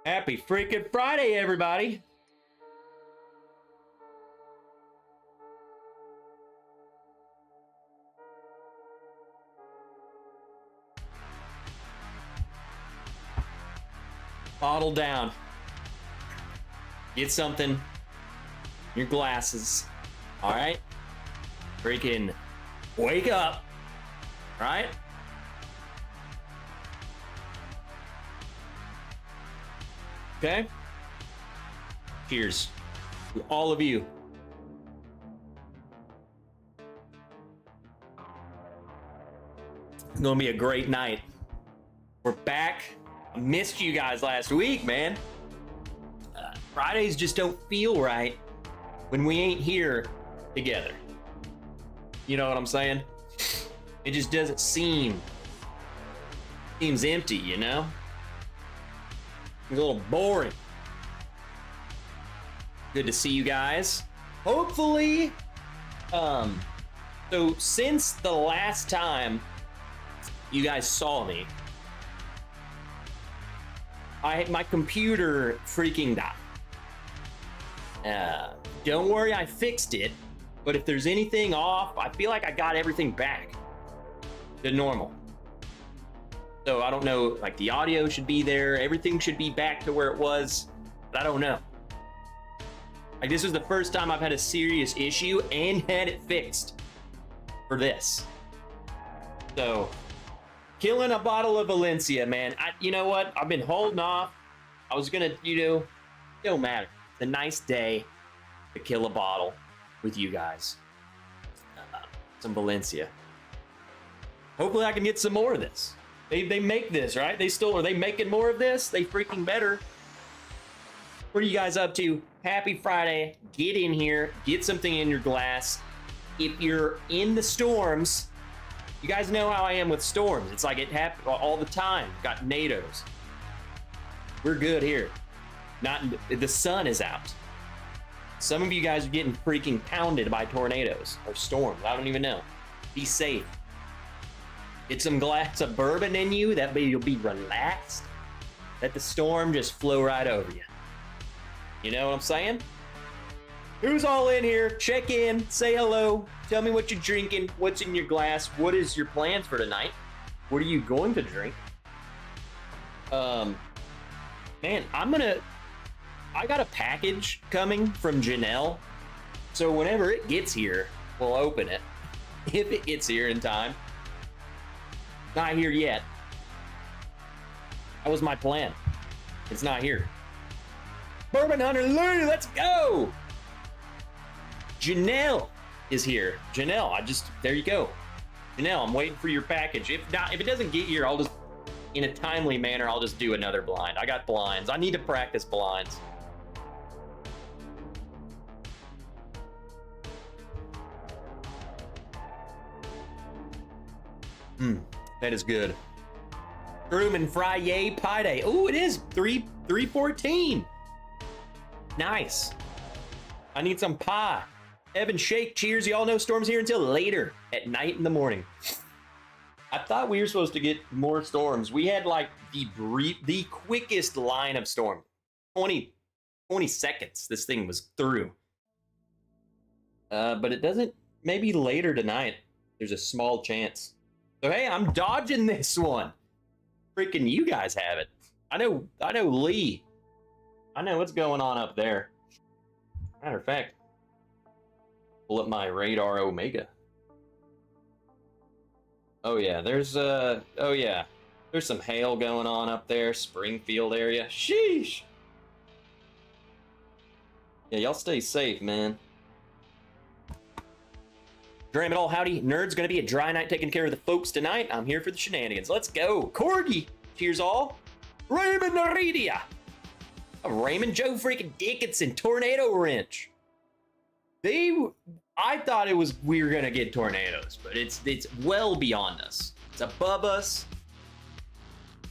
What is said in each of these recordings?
Happy freaking Friday, everybody. Bottle down. Get something. Your glasses. All right? Freaking wake up. All right? Okay? Cheers to all of you. It's gonna be a great night. We're back. I missed you guys last week, man. Fridays just don't feel right when we ain't here together. You know what I'm saying? It just doesn't seems empty, you know? It's a little boring. Good to see you guys. Hopefully, so since the last time you guys saw me, my computer freaking died. Don't worry, I fixed it. But if there's anything off, I feel like I got everything back to normal. So I don't know, like the audio should be there. Everything should be back to where it was, but I don't know. Like this was the first time I've had a serious issue and had it fixed for this. So killing a bottle of Valencia, man. You know what? I've been holding off. I was gonna, it don't matter. It's a nice day to kill a bottle with you guys. Some Valencia. Hopefully I can get some more of this. They make this, right? Are they making more of this? They freaking better. What are you guys up to? Happy Friday. Get in here. Get something in your glass. If you're in the storms, you guys know how I am with storms. It's like it happens all the time. Got tornadoes. We're good here. The sun is out. Some of you guys are getting freaking pounded by tornadoes or storms. I don't even know. Be safe. Get some glass of bourbon in you. That way you'll be relaxed. Let the storm just flow right over you. You know what I'm saying? Who's all in here? Check in. Say hello. Tell me what you're drinking. What's in your glass? What is your plans for tonight? What are you going to drink? Man, I got a package coming from Janelle. So whenever it gets here, we'll open it. If it gets here in time. Not here yet. That was my plan. It's not here. Bourbon Hunter Lou, let's go! Janelle is here. Janelle, there you go. Janelle, I'm waiting for your package. If it doesn't get here, I'll just, in a timely manner, I'll just do another blind. I got blinds. I need to practice blinds. That is good. Groom and fry yay pie day. Oh, it is 314. Nice. I need some pie. Evan Shake, cheers. Y'all know storms here until later at night in the morning. I thought we were supposed to get more storms. We had like the quickest line of storm. 20 seconds this thing was through. But it doesn't, maybe later tonight. There's a small chance. So hey, I'm dodging this one. Freaking you guys have it. I know Lee. I know what's going on up there. Matter of fact, pull up my radar Omega. Oh yeah, there's some hail going on up there, Springfield area. Sheesh. Yeah, y'all stay safe, man. Dram it all, howdy. Nerd's gonna be a dry night taking care of the folks tonight. I'm here for the shenanigans. Let's go. Corgi, cheers all. Raymond Naridia. Raymond Joe freaking Dickinson, Tornado Wrench. I thought we were gonna get tornadoes, but it's well beyond us. It's above us.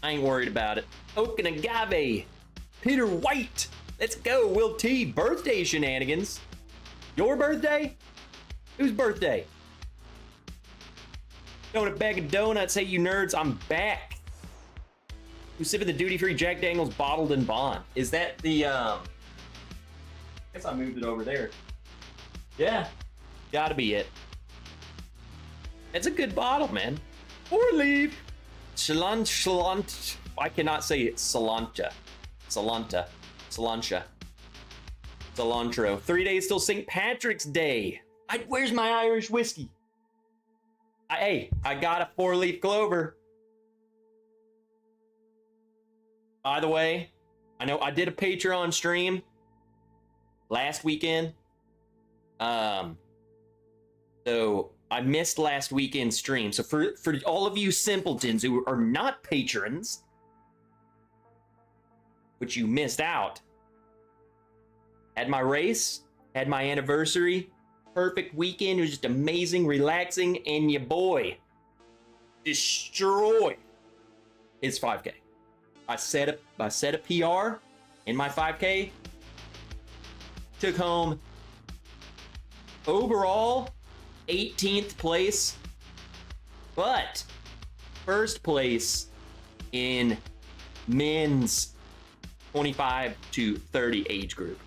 I ain't worried about it. Oak and Agave. Peter White. Let's go. Will T. Birthday shenanigans. Your birthday? Whose birthday? Donut bag of donuts. Hey, you nerds, I'm back. Who's sipping the duty-free Jack Daniels bottled in bond? Is that the, I guess I moved it over there. Yeah, gotta be it. It's a good bottle, man. 4-leaf. Cilantro. I cannot say it. Cilantro. 3 days till St. Patrick's Day. Where's my Irish whiskey? I got a 4-leaf clover. By the way, I know I did a Patreon stream last weekend. So I missed last weekend's stream. So for all of you simpletons who are not patrons, which you missed out, had my race, had my anniversary, perfect weekend. It was just amazing, relaxing, and your boy destroyed his 5K. I set a PR in my 5K. Took home overall 18th place, but first place in men's 25 to 30 age group.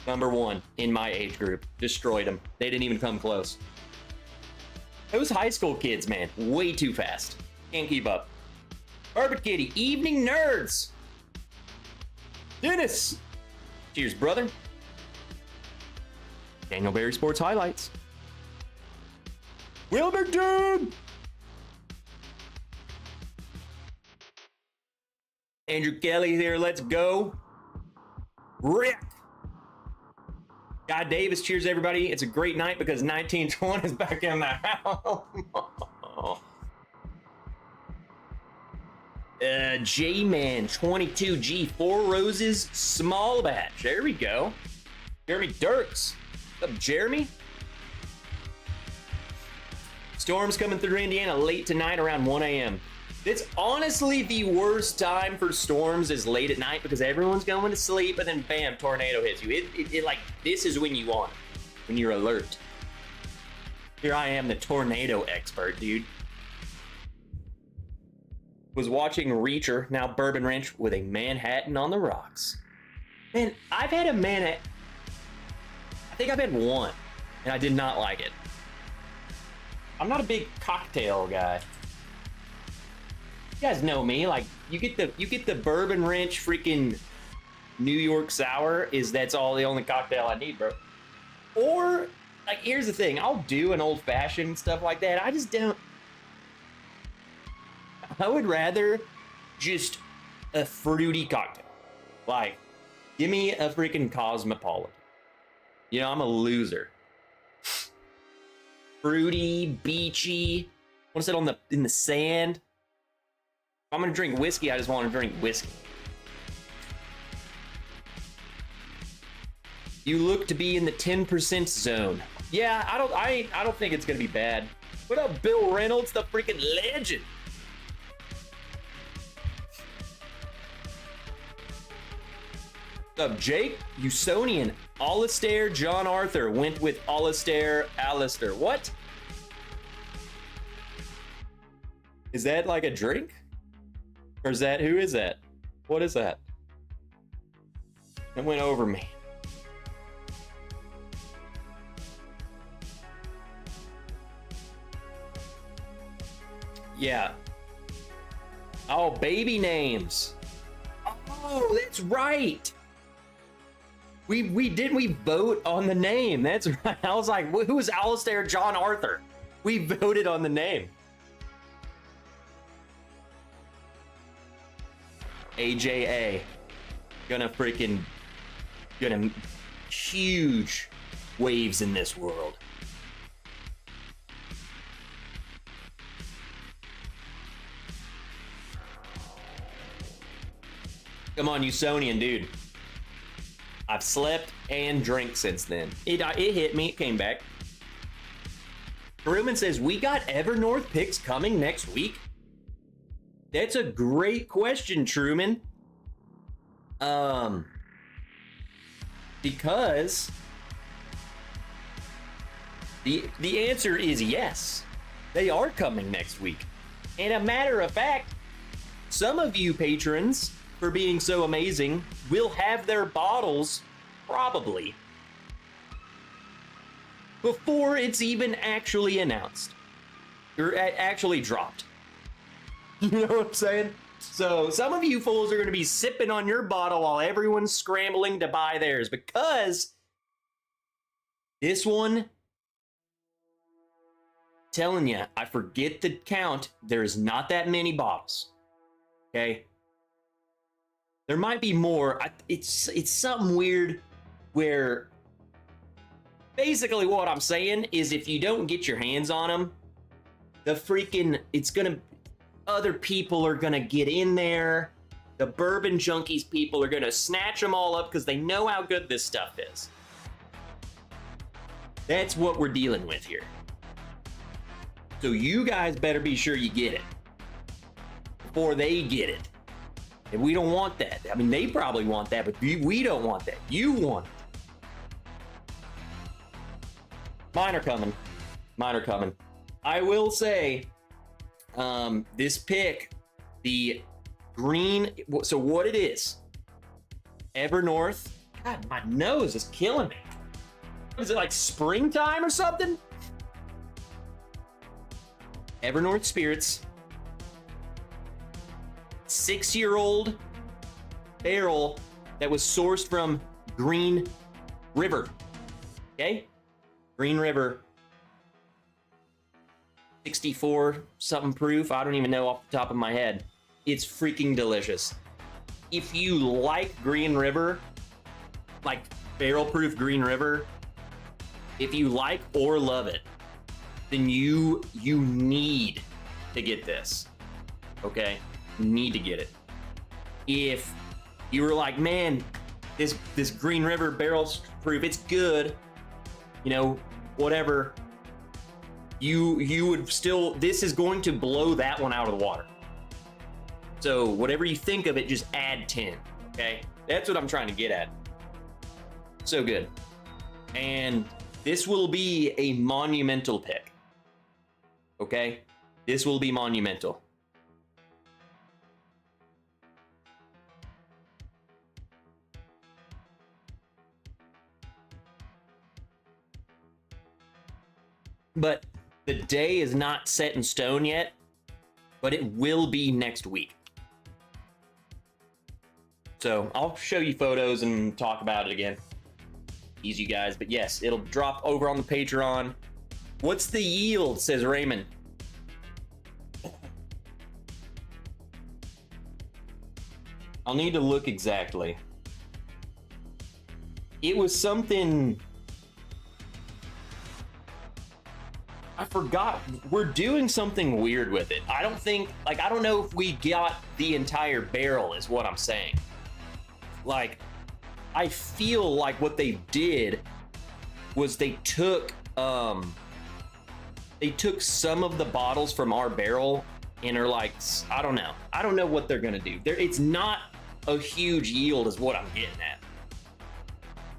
Number one in my age group. Destroyed them. They didn't even come close. Those high school kids, man, way too fast. Can't keep up. Bourbon Kitty, evening nerds. Dennis. Cheers, brother. Daniel Berry Sports Highlights. Wilbur Dude. Andrew Kelly here. Let's go. Rick. Guy Davis, cheers everybody. It's a great night because 1920 is back in the house. J-Man 22G, 4 Roses, small batch. There we go. Jeremy Dirks. What's up, Jeremy? Storms coming through Indiana late tonight around 1 a.m. It's honestly the worst time for storms is late at night because everyone's going to sleep and then bam, tornado hits you. It like, this is when you want it, when you're alert. Here I am, the tornado expert, dude. Was watching Reacher, now Bourbon Wrench, with a Manhattan on the rocks. Man, I've had a Manhattan. I think I've had one, and I did not like it. I'm not a big cocktail guy. You guys know me. Like, you get the Bourbon Wrench freaking New York Sour. That's all the only cocktail I need, bro. Or like, here's the thing. I'll do an old fashioned stuff like that. I just don't. I would rather just a fruity cocktail. Like, give me a freaking Cosmopolitan. You know, I'm a loser. Fruity, beachy. I want to sit in the sand. If I'm gonna drink whiskey, I just want to drink whiskey. You look to be in the 10% zone. Yeah, I don't think it's gonna be bad. What up, Bill Reynolds, the freaking legend? What's up, Jake? Usonian, Alistair, John Arthur went with Alistair. What? Is that like a drink? Or is that, who is that? What is that? It went over me. Yeah. Oh, baby names. Oh, that's right. We vote on the name. That's right. I was like, who is Alistair John Arthur? We voted on the name. AJA. Gonna huge waves in this world. Come on, Usonian, dude. I've slept and drank since then. It hit me, it came back. Truman says, we got Evernorth picks coming next week. That's a great question, Truman. Because the answer is yes. They are coming next week. And a matter of fact, some of you patrons, for being so amazing, will have their bottles probably before it's even actually announced or actually dropped. You know what I'm saying? So some of you fools are going to be sipping on your bottle while everyone's scrambling to buy theirs, because this one, telling you, I forget the count. There's not that many bottles. Okay. There might be more. It's something weird where basically what I'm saying is if you don't get your hands on them, other people are gonna get in there. The bourbon junkies people are gonna snatch them all up because they know how good this stuff is. That's what we're dealing with here. So you guys better be sure you get it before they get it. And we don't want that. I mean, they probably want that, but we don't want that. You want it. Mine are coming. Mine are coming. I will say, this pick, the green, so what it is, Evernorth, God, my nose is killing me. Is it like springtime or something? Evernorth Spirits, 6-year-old barrel that was sourced from Green River. Okay? Green River. 64 something proof. I don't even know off the top of my head. It's freaking delicious. If you like Green River, like barrel proof Green River, if you like or love it, then you need to get this. Okay? You need to get it. If you were like, man, this Green River barrel proof, it's good, you know, whatever, you would still, this is going to blow that one out of the water. So whatever you think of it, just add 10, okay? That's what I'm trying to get at. So good. And this will be a monumental pick, okay? This will be monumental. But the day is not set in stone yet, but it will be next week. So I'll show you photos and talk about it again. Easy, guys. But yes, it'll drop over on the Patreon. What's the yield, says Raymond. I'll need to look exactly. It was something... I forgot. We're doing something weird with it. I don't think, like, I don't know if we got the entire barrel is what I'm saying. Like, I feel like what they did was they took some of the bottles from our barrel and are like, I don't know. I don't know what they're gonna do. It's not a huge yield is what I'm getting at.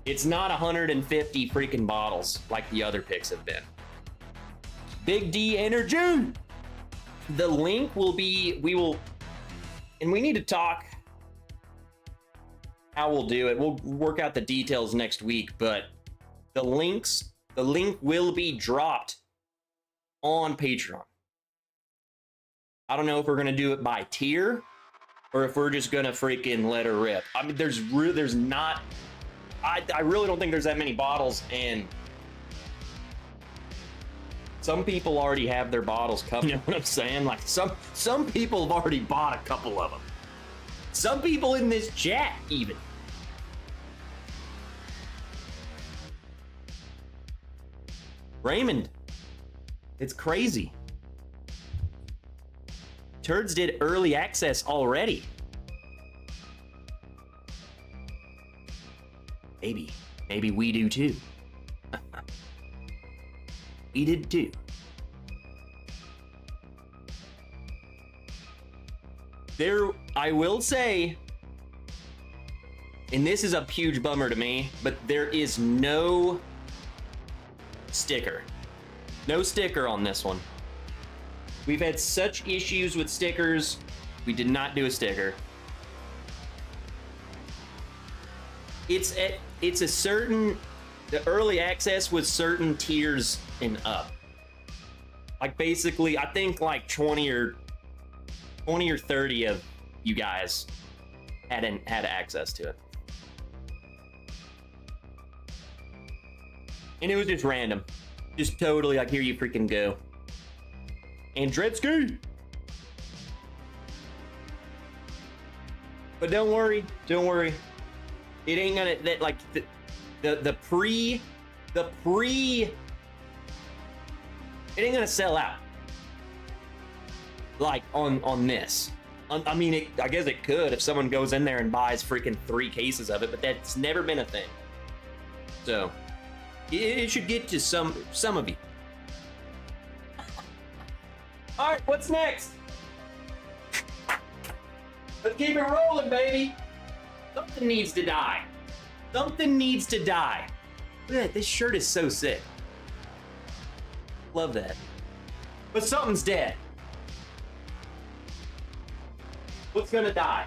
It's not 150 freaking bottles like the other picks have been. Big D Energy. The link will be, and we need to talk how we'll do it. We'll work out the details next week, but the link will be dropped on Patreon. I don't know if we're gonna do it by tier or if we're just gonna freaking let her rip. I mean, there's not, I really don't think there's that many bottles, and some people already have their bottles coming. You know what I'm saying? Like some people have already bought a couple of them. Some people in this chat even. Raymond, it's crazy. Turds did early access already. Maybe we do too. We did too. I will say, and this is a huge bummer to me, but there is no sticker. No sticker on this one. We've had such issues with stickers We did not do a sticker. It's a certain, the early access was certain tiers and up. Like basically, I think like 20 or 30 of you guys had access to it. And it was just random. Just totally like, here you freaking go. And Dredsky. But don't worry. It ain't gonna, that like the pre, it ain't gonna sell out. Like on this. I mean, I guess it could if someone goes in there and buys freaking 3 cases of it, but that's never been a thing. So it should get to some of you. All right, what's next? Let's keep it rolling, baby. Something needs to die. Something needs to die. Look at that, this shirt is so sick. Love that. But something's dead. What's gonna die?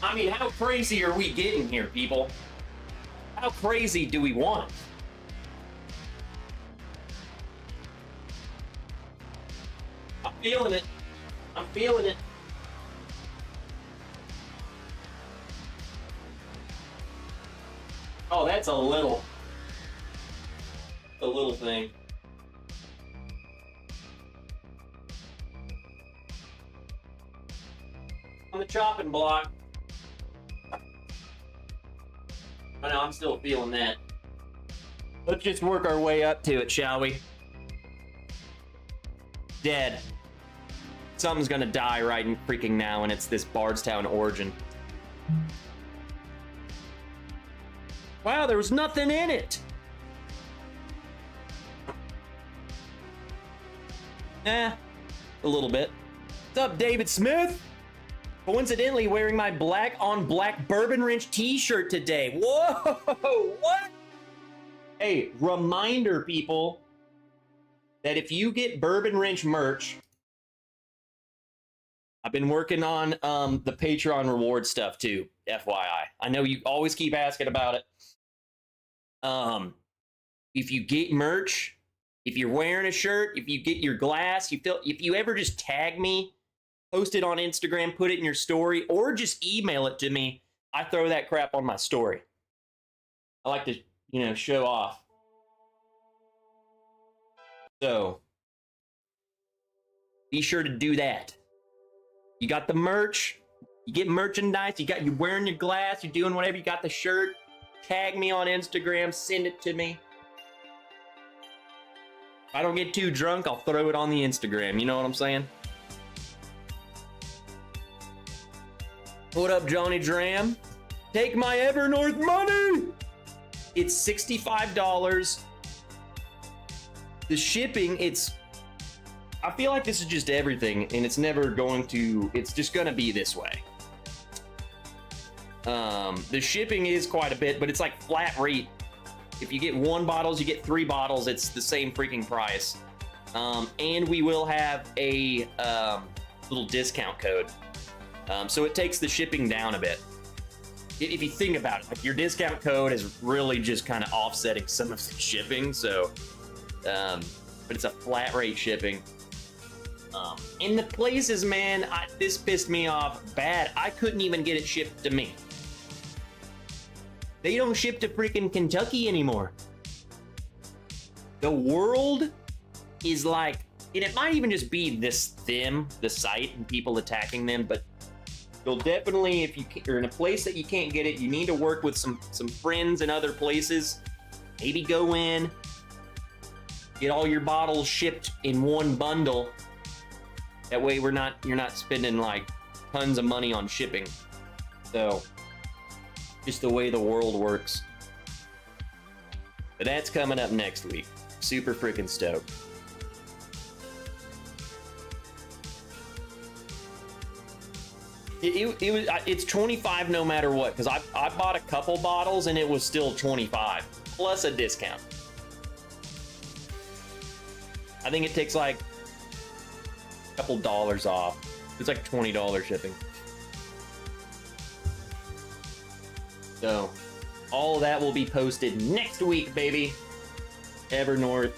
I mean, how crazy are we getting here, people? How crazy do we want? I'm feeling it. I'm feeling it. Oh, that's a little thing. On the chopping block. I know, I'm still feeling that. Let's just work our way up to it, shall we? Dead. Something's gonna die right in freaking now, and it's this Bardstown origin. Wow, there was nothing in it! Eh, a little bit. What's up, David Smith? Coincidentally wearing my black on black Bourbon Wrench t-shirt today. Whoa, what? Hey, reminder, people, that if you get Bourbon Wrench merch, I've been working on the Patreon reward stuff too, FYI. I know you always keep asking about it. If you get merch, if you're wearing a shirt, if you get your glass, if you ever just tag me, post it on Instagram, put it in your story, or just email it to me, I throw that crap on my story. I like to, show off. So, be sure to do that. You got the merch, you get merchandise, you're wearing your glass, you're doing whatever, you got the shirt, tag me on Instagram, send it to me. If I don't get too drunk, I'll throw it on the Instagram, you know what I'm saying? What up, Johnny Dram? Take my Evernorth money! It's $65. The shipping, I feel like this is just everything, and it's just gonna be this way. The shipping is quite a bit, but it's like flat rate. If you get 1 bottle, you get 3 bottles, it's the same freaking price. And we will have a little discount code. So it takes the shipping down a bit. If you think about it, like your discount code is really just kind of offsetting some of the shipping. So, but it's a flat rate shipping. In the places, man, this pissed me off bad. I couldn't even get it shipped to me. They don't ship to freaking Kentucky anymore. The world is like, and it might even just be the site, and people attacking them, but you'll definitely, if you're in a place that you can't get it, you need to work with some friends in other places. Maybe go in, get all your bottles shipped in one bundle. That way you're not spending like tons of money on shipping. So, just the way the world works. But that's coming up next week. Super freaking stoked. It's 25 no matter what, because I bought a couple bottles and it was still 25. plus a discount. I think it takes like a couple dollars off. It's like $20 shipping. So all of that will be posted next week, baby. Evernorth.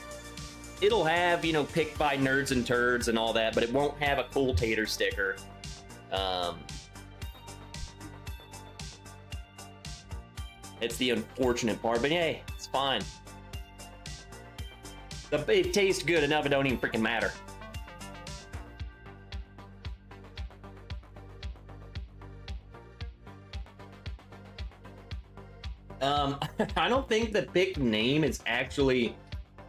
It'll have, you know, picked by nerds and turds and all that, but it won't have a cool tater sticker. It's the unfortunate part, but hey, it's fine. It tastes good enough, it don't even freaking matter. I don't think the pick name is actually,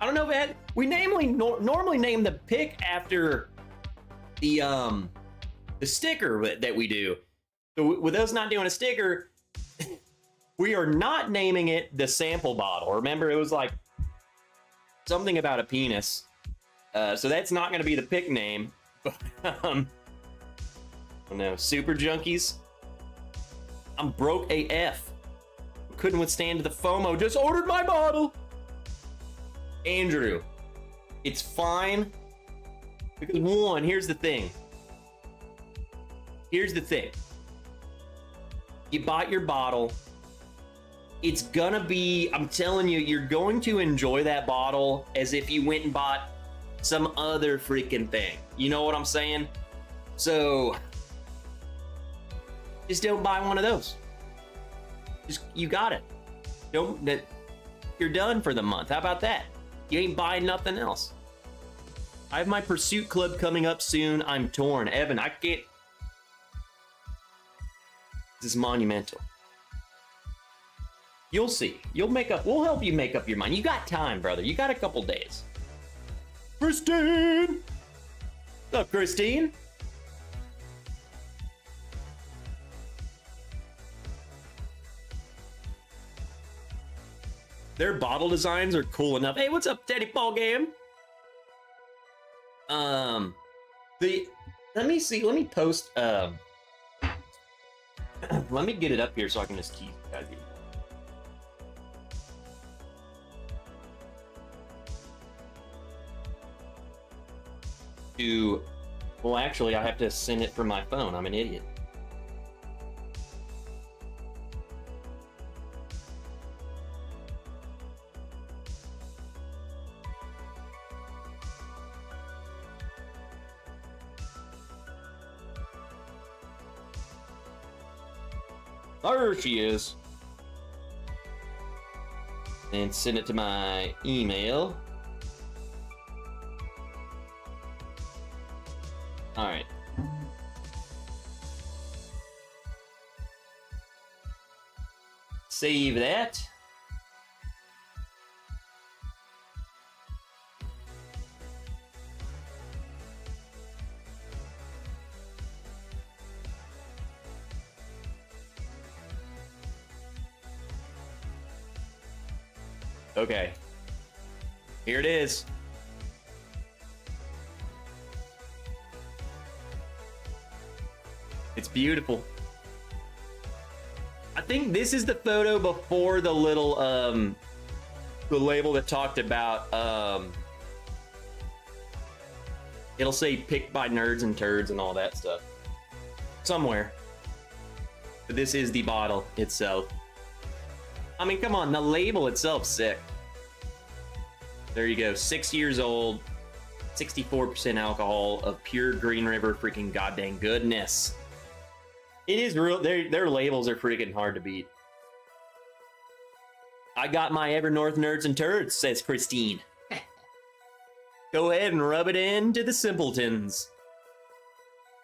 I don't know if we normally name the pick after the sticker that we do. So with us not doing a sticker, we are not naming it the sample bottle. Remember, it was like something about a penis. So that's not going to be the pick name. But, oh no, Super Junkies. I'm broke AF. Couldn't withstand the FOMO. Just ordered my bottle. Andrew, it's fine. Because one, here's the thing. Here's the thing. You bought your bottle. It's gonna be, I'm telling you, you're going to enjoy that bottle as if you went and bought some other freaking thing. You know what I'm saying? So, just don't buy one of those. Just, you got it. You're done for the month. How about that? You ain't buying nothing else. I have my Pursuit Club coming up soon. I'm torn. Evan, I can't. This is monumental. You'll see. You'll make up. We'll help you make up your mind. You got time, brother. You got a couple days. Christine! What's up, Christine? Their bottle designs are cool enough. Hey, what's up, Teddy Ball Game? Let me see. Let me post. Let me get it up here so I can just keep guys. Well, actually, I have to send it from my phone. I'm an idiot. There she is. And send it to my email. All right. Save that. Okay. Here it is. It's beautiful. I think this is the photo before the little the label that talked about it'll say picked by nerds and turds and all that stuff somewhere. But this is the bottle itself. I mean, come on, the label itself's sick. There you go, 6 years old, 64% alcohol of pure Green River freaking goddamn goodness. It is real, their labels are freaking hard to beat. I got my Evernorth Nerds and Turds, says Christine. Go ahead and rub it into the simpletons.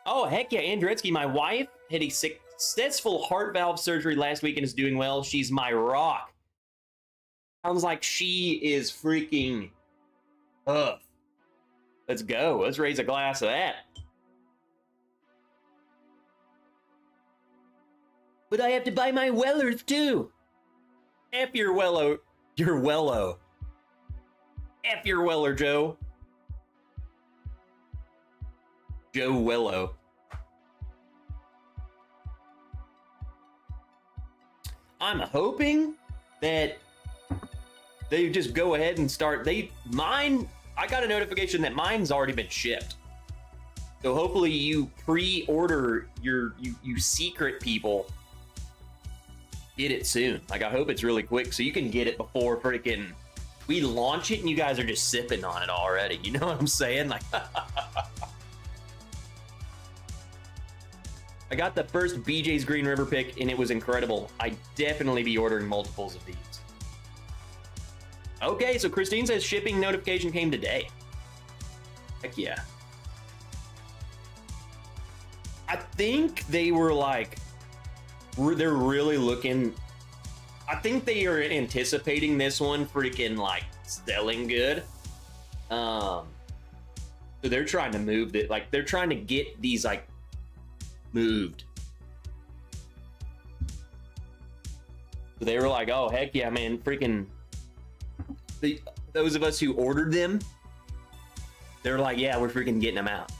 Oh, heck yeah, Andretsky, my wife had a successful heart valve surgery last week and is doing well. She's my rock. Sounds like she is freaking tough. Let's go. Let's raise a glass of that. But I have to buy my Wellers too. F your Wello. Your Wello. F your Weller, Joe. Joe Wello. I'm hoping that they just go ahead and start. I got a notification that mine's already been shipped. So hopefully you pre-order you secret people get it soon. Like, I hope it's really quick so you can get it before freaking we launch it and you guys are just sipping on it already. You know what I'm saying? Like, I got the first BJ's Green River pick and it was incredible. I'd definitely be ordering multiples of these. Okay, so Christine says shipping notification came today. Heck yeah. I think they were like, they're really looking, I think they are anticipating this one freaking like selling good. So they're trying to move it, like they're trying to get these like moved. So they were like, oh heck yeah, man, freaking those of us who ordered them, they're like, yeah, we're freaking getting them out.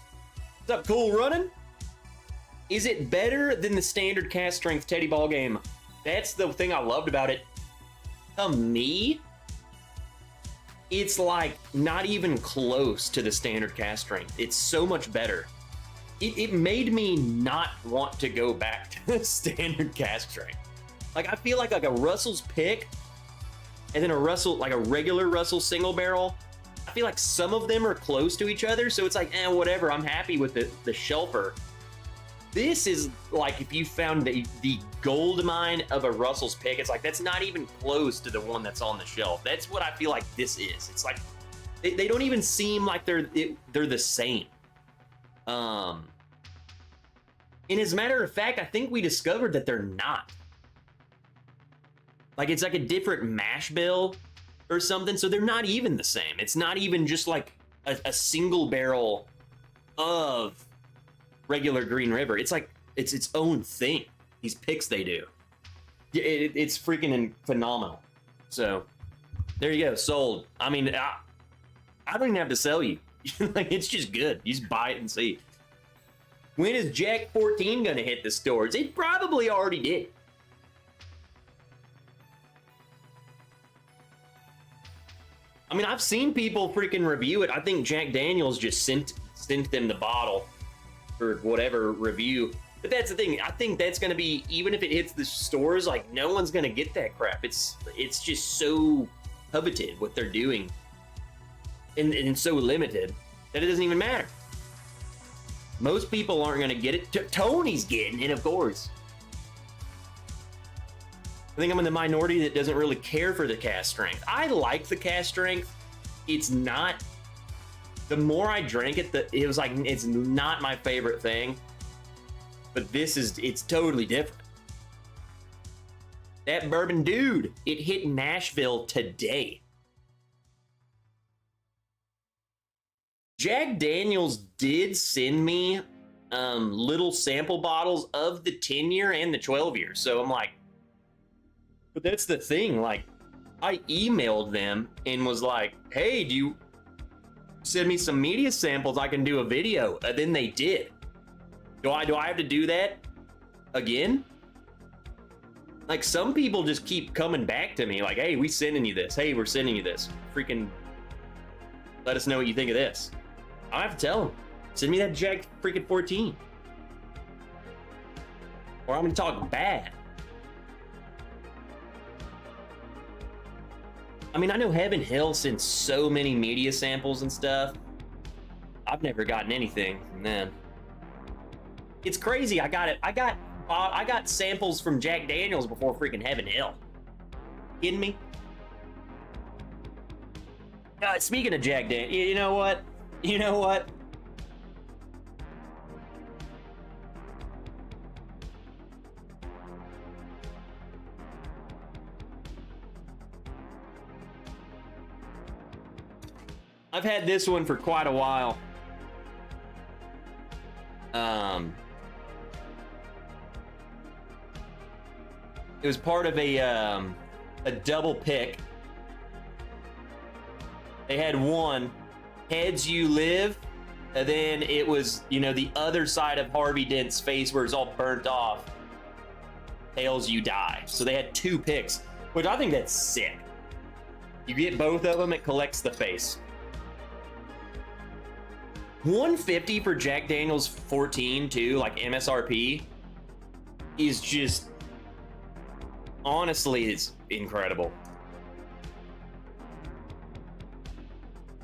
What's up, Cool Running? Is it better than the standard cast strength Teddy ball game? That's the thing I loved about it. To me, it's like not even close to the standard cast strength. It's so much better. It made me not want to go back to the standard cast strength. Like, I feel like a Russell's pick and then a regular Russell single barrel, I feel like some of them are close to each other, so it's like, whatever, I'm happy with the shelfer. This is like if you found the gold mine of a Russell's pick, it's like that's not even close to the one that's on the shelf. That's what I feel like this is. It's like they don't even seem like they're the same. And as a matter of fact, I think we discovered that they're not. Like, it's like a different mash bill or something, so they're not even the same. It's not even just like a single barrel of regular Green River. It's like it's its own thing. These picks they do, it's freaking phenomenal. So there you go, sold. I mean, I don't even have to sell you. Like, it's just good. You just buy it and see. When is Jack 14 gonna hit the stores? It probably already did. I mean, I've seen people freaking review it. I think Jack Daniels just sent them the bottle for whatever review. But that's the thing. I think that's going to be, even if it hits the stores, like, no one's going to get that crap. It's just so coveted what they're doing and so limited that it doesn't even matter. Most people aren't going to get it. Tony's getting it, of course. I think I'm in the minority that doesn't really care for the cast strength. I like the cast strength. It's not, the more I drank it, it was like, it's not my favorite thing. But it's totally different. That bourbon dude, it hit Nashville today. Jack Daniels did send me little sample bottles of the 10-year and the 12-year. So I'm like, but that's the thing, like, I emailed them and was like, hey, do you send me some media samples? I can do a video. And then they did. Do I have to do that again? Like, some people just keep coming back to me like, hey, we sending you this. Hey, we're sending you this. Freaking let us know what you think of this. I have to tell them, send me that Jack freaking 14. Or I'm gonna talk bad. I mean, I know Heaven Hill sends so many media samples and stuff. I've never gotten anything from them. It's crazy. I got samples from Jack Daniels before freaking Heaven Hill. Kidding me? Speaking of Jack Daniels, you know what? You know what? I've had this one for quite a while. It was part of a double pick. They had one, Heads You Live, and then it was, the other side of Harvey Dent's face where it's all burnt off. Tails You Die. So they had two picks, which I think that's sick. You get both of them, it collects the face. $150 for Jack Daniel's 14 too, like MSRP, is just, honestly, it's incredible.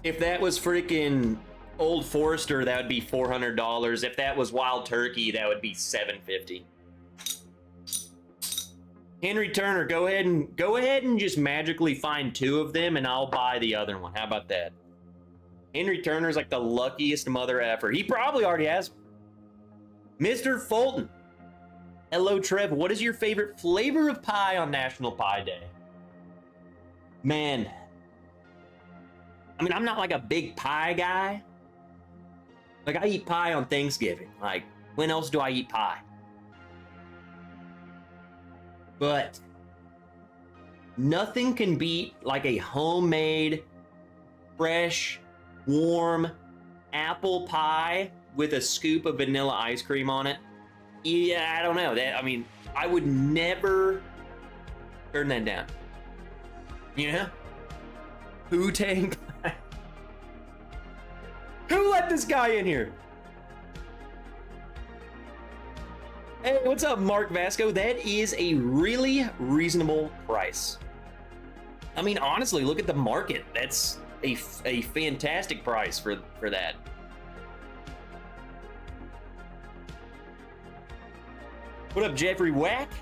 If that was freaking Old Forester, that would be $400. If that was Wild Turkey, that would be $750. Henry Turner, go ahead and just magically find 2 of them, and I'll buy the other one. How about that? Henry Turner's like the luckiest mother effer. He probably already has. Mr. Fulton. Hello, Trev. What is your favorite flavor of pie on National Pie Day? Man. I mean, I'm not like a big pie guy. Like, I eat pie on Thanksgiving. Like, when else do I eat pie? But nothing can beat like a homemade, fresh, warm apple pie with a scoop of vanilla ice cream on it. Yeah, I don't know. I mean, I would never turn that down. You know? Wu-Tang pie. Who let this guy in here? Hey, what's up, Mark Vasco? That is a really reasonable price. I mean, honestly, look at the market. That's a fantastic price for that. What up, Jeffrey Whack?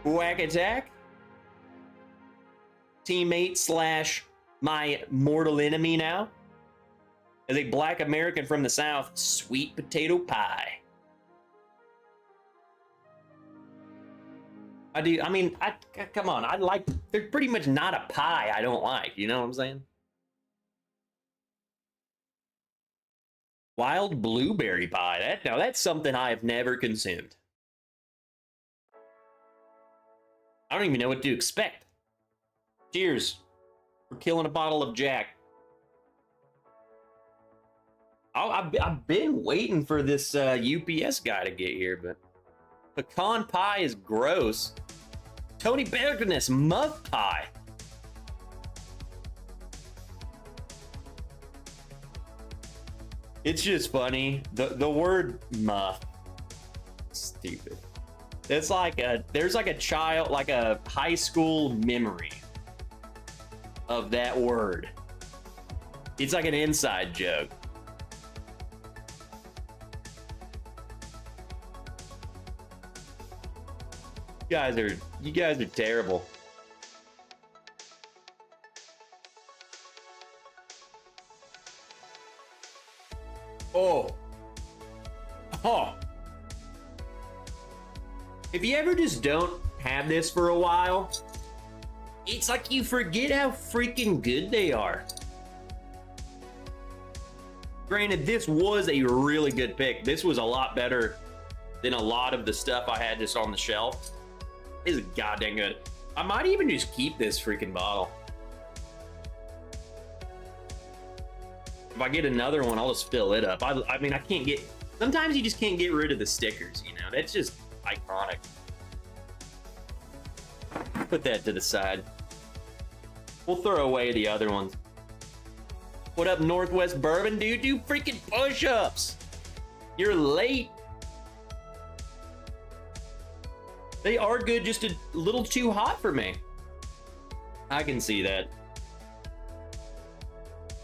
Whack Attack? Teammate slash my mortal enemy now. As a black American from the South, sweet potato pie. I mean, come on, there's pretty much not a pie I don't like, you know what I'm saying? Wild blueberry pie, that's something I have never consumed. I don't even know what to expect. Cheers. We're killing a bottle of Jack. I've been waiting for this UPS guy to get here, but pecan pie is gross. Tony Bergness, muff pie. It's just funny. The word muff. Stupid. It's like there's like a child, like a high school memory of that word. It's like an inside joke. You guys are terrible. Oh. If you ever just don't have this for a while, it's like you forget how freaking good they are. Granted, this was a really good pick. This was a lot better than a lot of the stuff I had just on the shelf. This is goddamn good. I might even just keep this freaking bottle. If I get another one, I'll just fill it up. I mean, I can't get... Sometimes you just can't get rid of the stickers, you know? That's just iconic. Put that to the side. We'll throw away the other ones. What up, Northwest Bourbon? Dude, do freaking push-ups. You're late. They are good, just a little too hot for me. I can see that.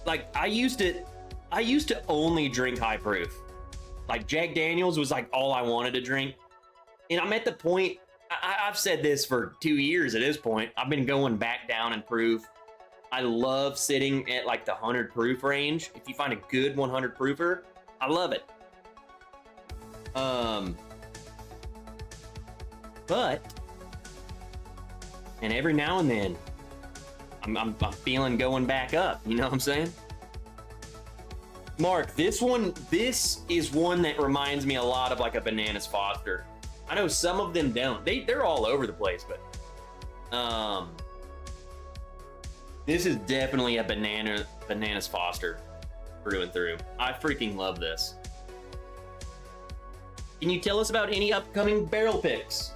Like, I used to only drink high proof. Like, Jack Daniel's was like all I wanted to drink. And I'm at the point, I've said this for 2 years at this point. I've been going back down in proof. I love sitting at like the 100 proof range. If you find a good 100 proofer, I love it. But, and every now and then, I'm feeling going back up. You know what I'm saying? Mark, this is one that reminds me a lot of like a Bananas Foster. I know some of them don't. They're all over the place, but this is definitely a Bananas Foster through and through. I freaking love this. Can you tell us about any upcoming barrel picks?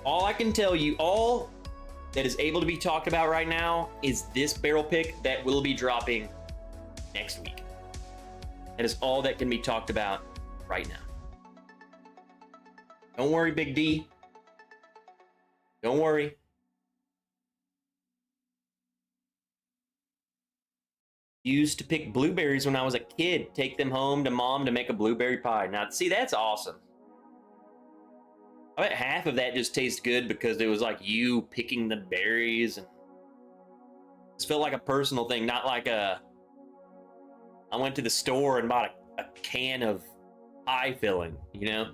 All I can tell you, all that is able to be talked about right now is this barrel pick that will be dropping next week. That is all that can be talked about right now. Don't worry, Big D. Don't worry. Used to pick blueberries when I was a kid. Take them home to mom to make a blueberry pie. Now, see, that's awesome. I bet half of that just tastes good because it was like you picking the berries, and it felt like a personal thing, not like I went to the store and bought a can of pie filling, you know?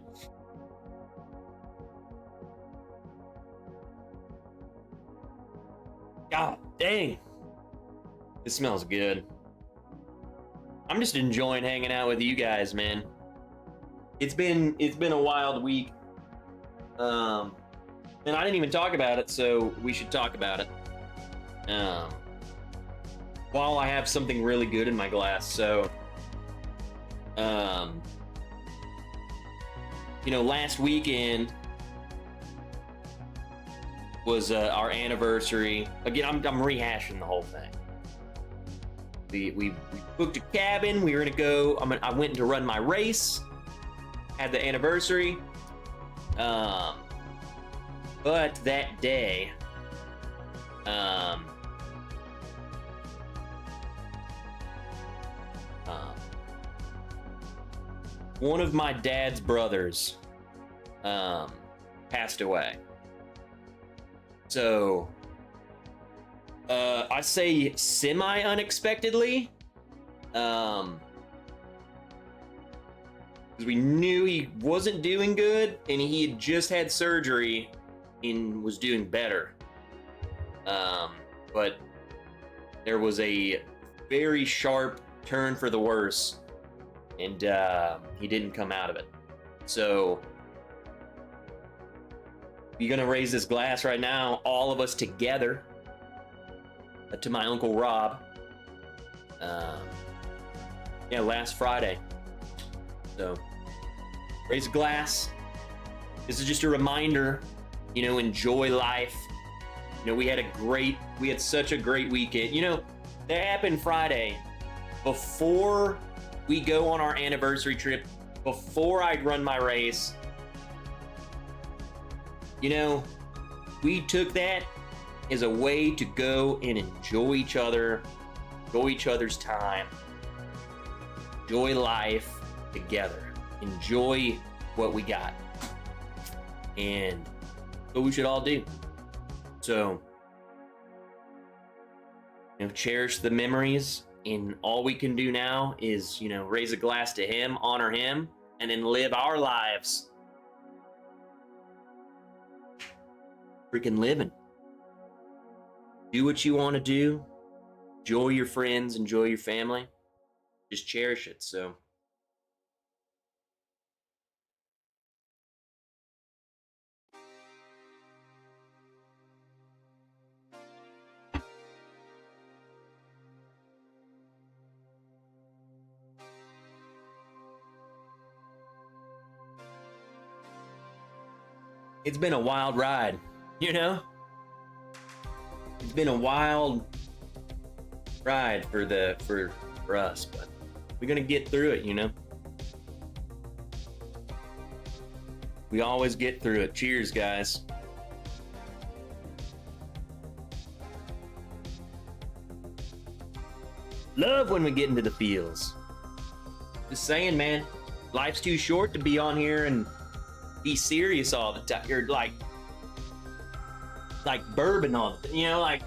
God dang. This smells good. I'm just enjoying hanging out with you guys, man. It's been a wild week. And I didn't even talk about it, so we should talk about it. While I have something really good in my glass, so you know, last weekend was our anniversary. Again, I'm rehashing the whole thing. We booked a cabin. We were gonna go. I went to run my race. Had the anniversary. But that day, one of my dad's brothers passed away. So I say semi unexpectedly, because we knew he wasn't doing good and he had just had surgery and was doing better. But there was a very sharp turn for the worse, and he didn't come out of it. So we're gonna raise this glass right now, all of us together, to my Uncle Rob. Yeah, last Friday. So raise a glass. This is just a reminder, you know, enjoy life. You know, we had such a great weekend. You know, that happened Friday before we go on our anniversary trip, before I'd run my race. You know, we took that as a way to go and enjoy each other, enjoy each other's time, enjoy life together, enjoy what we got. And what we should all do. So, you know, cherish the memories, and all we can do now is, you know, raise a glass to him, honor him, and then live our lives. Freaking living. Do what you want to do. Enjoy your friends, enjoy your family. Just cherish it. So it's been a wild ride, you know? It's been a wild ride for us, but we're gonna get through it, you know? We always get through it. Cheers, guys. Love when we get into the feels. Just saying, man, life's too short to be on here and be serious all the time. You're like bourbon all the time, you know, like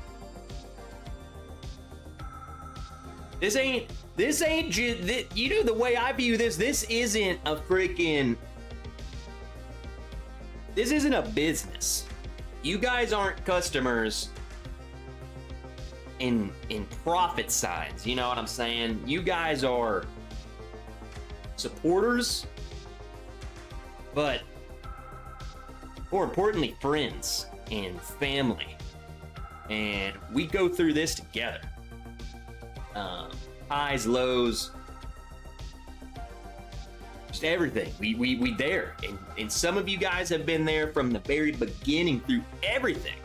this ain't just, you know, the way I view this isn't a business. You guys aren't customers in profit signs, you know what I'm saying? You guys are supporters, but more importantly, friends and family. And we go through this together. Highs, lows, just everything. We there. And some of you guys have been there from the very beginning through everything.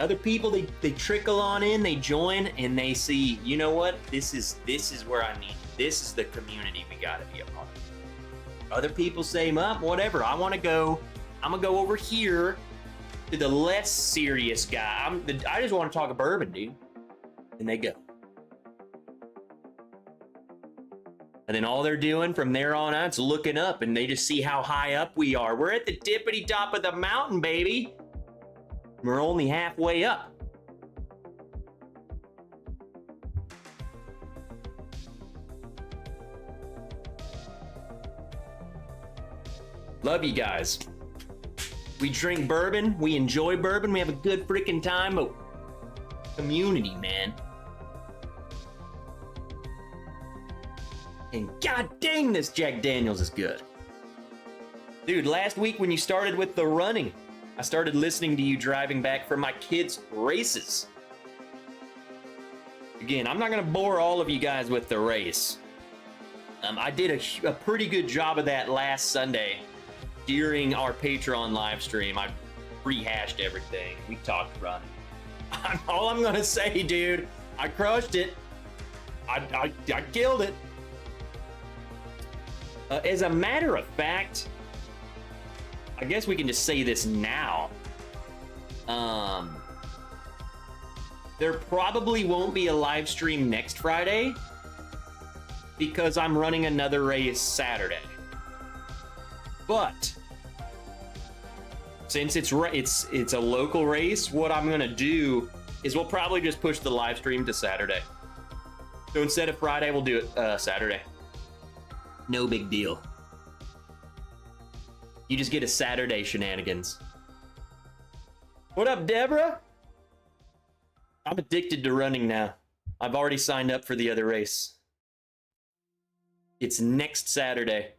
Other people, they trickle on in, they join, and they see, you know what? This is where I need. This is the community we gotta be a part of. Other people say, whatever, I wanna go, I'm gonna go over here to the less serious guy. I just wanna talk a bourbon, dude. And they go. And then all they're doing from there on out is looking up, and they just see how high up we are. We're at the tippity top of the mountain, baby. We're only halfway up. Love you guys. We drink bourbon. We enjoy bourbon. We have a good freaking time. But community, man. And god dang, this Jack Daniels is good. Dude, last week when you started with the running, I started listening to you driving back from my kids' races. Again, I'm not going to bore all of you guys with the race. I did a pretty good job of that last Sunday during our Patreon live stream. I rehashed everything. We talked running. All I'm going to say, dude, I crushed it. I killed it. As a matter of fact, I guess we can just say this now. There probably won't be a live stream next Friday because I'm running another race Saturday. But since it's a local race, what I'm gonna do is we'll probably just push the live stream to Saturday. So instead of Friday, we'll do it Saturday. No big deal. You just get a Saturday Shenanigans. What up, Deborah? I'm addicted to running now. I've already signed up for the other race. It's next Saturday.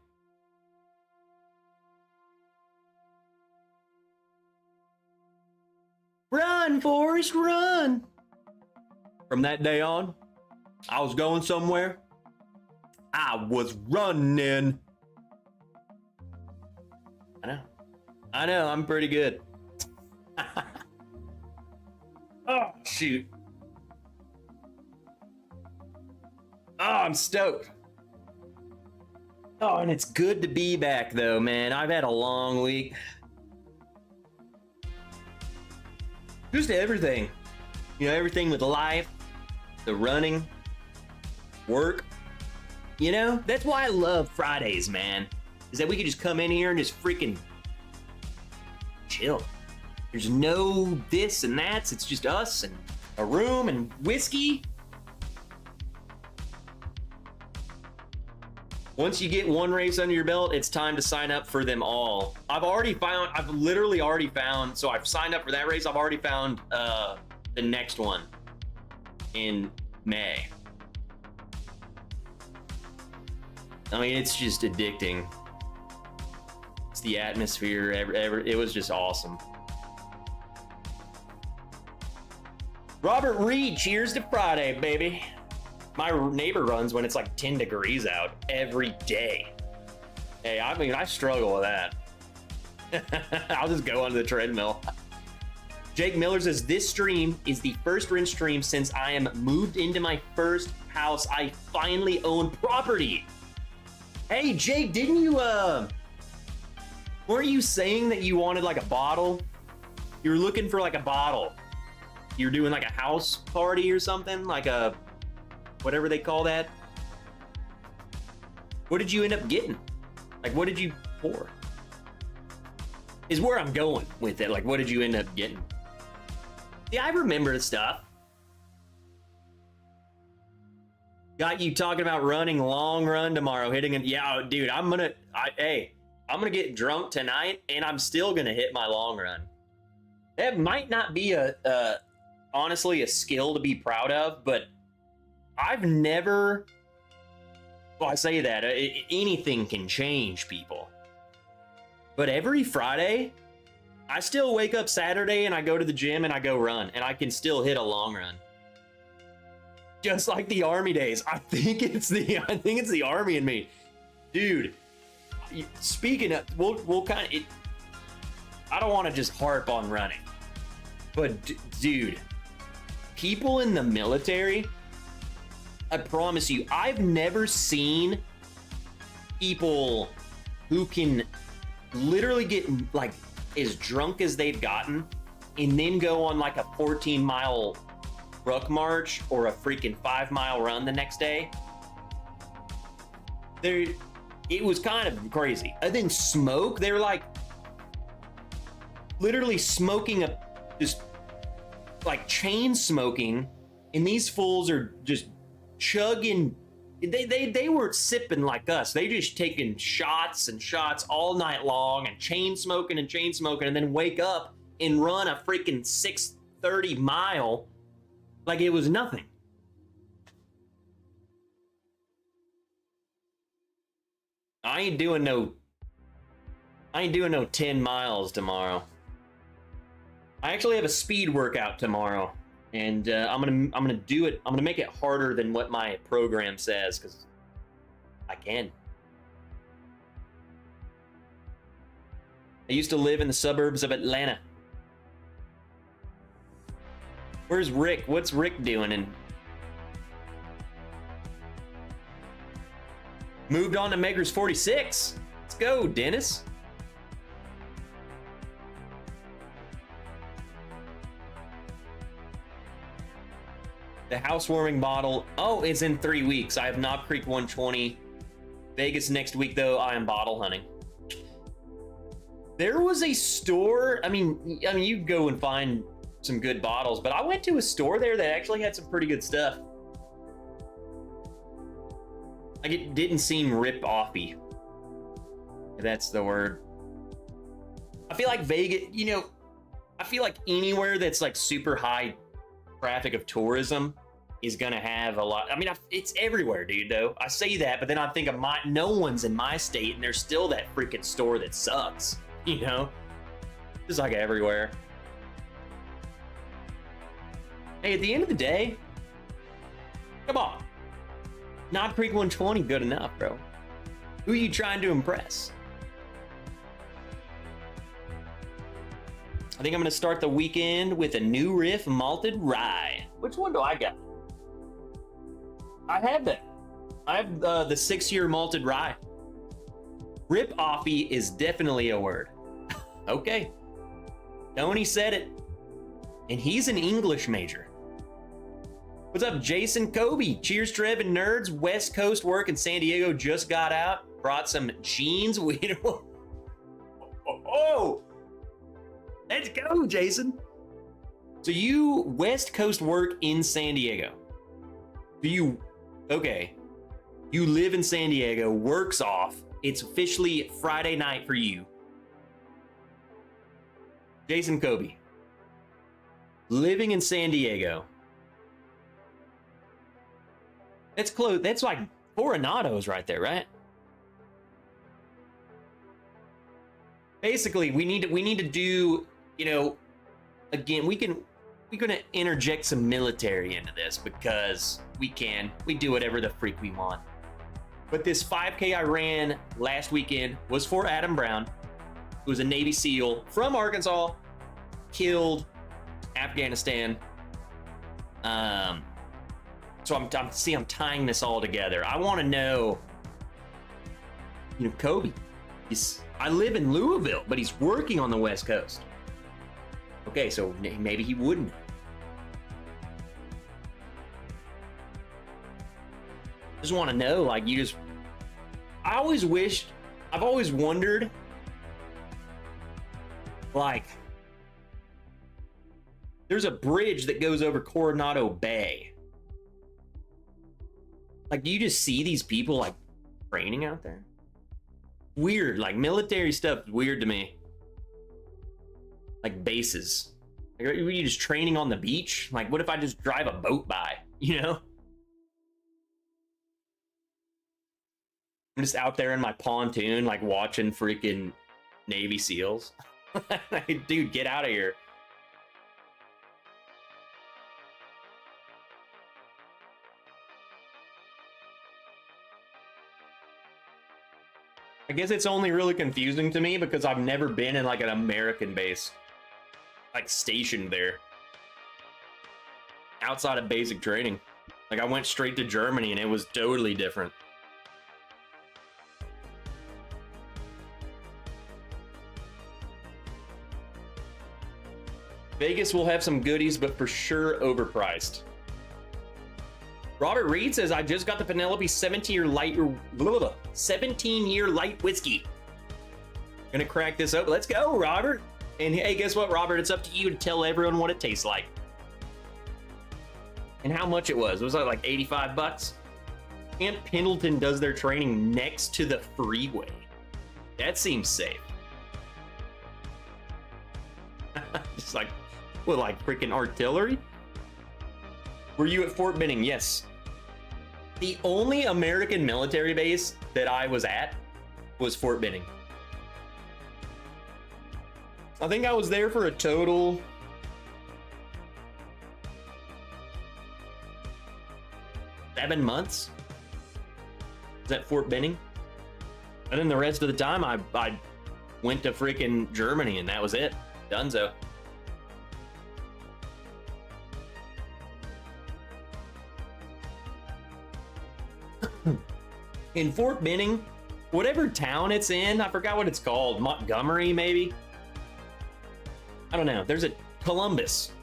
Run, Forrest, run! From that day on, I was going somewhere. I was running. I know, I'm pretty good. Oh, shoot. Oh, I'm stoked. Oh, and it's good to be back, though, man. I've had a long week. Just everything. You know, everything with life, the running, work. You know, that's why I love Fridays, man. Is that we could just come in here and just freaking chill. There's no this and that's. It's just us and a room and whiskey. Once you get one race under your belt, it's time to sign up for them all. I've literally already found, so I've signed up for that race. I've already found the next one in May. I mean, it's just addicting. It's the atmosphere. It was just awesome. Robert Reed, cheers to Friday, baby. My neighbor runs when it's like 10 degrees out every day. Hey, I mean, I struggle with that. I'll just go on the treadmill. Jake Miller says, this stream is the first rinse stream since I am moved into my first house. I finally own property. Hey, Jake, didn't you, weren't you saying that you wanted like a bottle? You were looking for like a bottle. You were doing like a house party or something, like a, whatever they call that. What did you end up getting? Like, what did you pour? Is where I'm going with it. Like, what did you end up getting? Yeah, I remember the stuff. Got you talking about running long run tomorrow, hitting it. Yeah, dude, I'm gonna get drunk tonight, and I'm still gonna hit my long run. That might not be honestly a skill to be proud of, but I've never. Well, I say that anything can change people, but every Friday, I still wake up Saturday and I go to the gym and I go run, and I can still hit a long run. Just like the army days. I think it's the army in me, dude. Speaking of, we'll kind of. I don't want to just harp on running, But dude, people in the military, I promise you, I've never seen people who can literally get like as drunk as they've gotten and then go on like a 14-mile ruck march or a freaking 5-mile run the next day. It was kind of crazy. And then smoke, they were like literally smoking just like chain smoking, and these fools are just chugging. They weren't sipping like us. They just taking shots and shots all night long and chain smoking, and then wake up and run a freaking 630 mile like it was nothing. I ain't doing no 10 miles tomorrow. I actually have a speed workout tomorrow, and I'm gonna do it. I'm gonna make it harder than what my program says, because I can. I used to live in the suburbs of Atlanta. Where's Rick? What's Rick doing? And moved on to Meggers 46. Let's go, Dennis. The housewarming bottle. Oh, it's in 3 weeks. I have Knob Creek 120. Vegas next week, though. I am bottle hunting. There was a store. I mean, you go and find some good bottles, but I went to a store there that actually had some pretty good stuff. Like, it didn't seem rip-offy, if that's the word. I feel like Vegas, I feel like anywhere that's like super high traffic of tourism is gonna have a lot. I mean, it's everywhere, dude, though. I say that, but then I think of no one's in my state, and there's still that freaking store that sucks, Just like everywhere. Hey, at the end of the day, come on. Knob Creek 120, good enough, bro. Who are you trying to impress? I think I'm going to start the weekend with a New Riff malted rye. Which one do I got? I have that. I have the 6-year malted rye. Rip-offy is definitely a word. Okay. Tony said it. And he's an English major. What's up, Jason Kobe? Cheers, Trev and nerds. West Coast work in San Diego just got out. Brought some jeans. Oh! Let's go, Jason. So you West Coast work in San Diego. Okay. You live in San Diego, work's off. It's officially Friday night for you. Jason Kobe. Living in San Diego. That's close. That's like Coronado's right there, right? Basically, we need to do, again, we're gonna interject some military into this because we do whatever the freak we want. But this 5K I ran last weekend was for Adam Brown, who was a Navy SEAL from Arkansas, killed Afghanistan. So I'm tying this all together. I want to know, Kobe. I live in Louisville, but he's working on the West Coast. Okay, so maybe he wouldn't. Just want to know, I've always wondered, there's a bridge that goes over Coronado Bay. Do you just see these people training out there? Weird, military stuff is weird to me. Bases. Are you just training on the beach? What if I just drive a boat by, I'm just out there in my pontoon, watching freaking Navy SEALs. Dude, get out of here. I guess it's only really confusing to me because I've never been in an American base. like stationed there outside of basic training. Like I went straight to Germany and it was totally different. Vegas will have some goodies, but for sure overpriced. Robert Reed says, I just got the Penelope 17-year light whiskey. Gonna crack this up. Let's go, Robert. And hey, guess what, Robert? It's up to you to tell everyone what it tastes like. And how much it was. Was it like 85 bucks? Camp Pendleton does their training next to the freeway. That seems safe. Just like, what, like freaking artillery? Were you at Fort Benning? Yes. The only American military base that I was at was Fort Benning. I think I was there for a total of 7 months. Was at Fort Benning. And then the rest of the time I went to freaking Germany and that was it. Dunzo. In Fort Benning, whatever town it's in, I forgot what it's called. Montgomery, maybe? I don't know. There's a Columbus.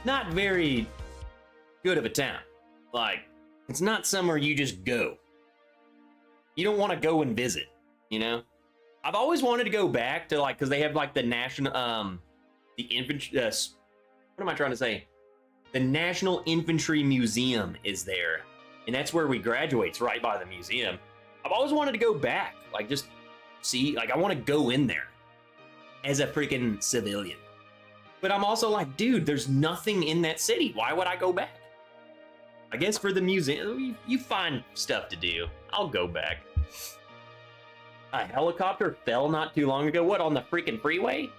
Not very good of a town. Like, it's not somewhere you just go. You don't want to go and visit, you know? I've always wanted to go back to, like, because they have, like, the national, the infantry, what am I trying to say? The National Infantry Museum is there. And that's where we graduate. It's right by the museum. I've always wanted to go back. Like, just see, like, I want to go in there as a freaking civilian. But I'm also like, dude, there's nothing in that city. Why would I go back? I guess for the museum, you find stuff to do. I'll go back. A helicopter fell not too long ago. What, on the freaking freeway?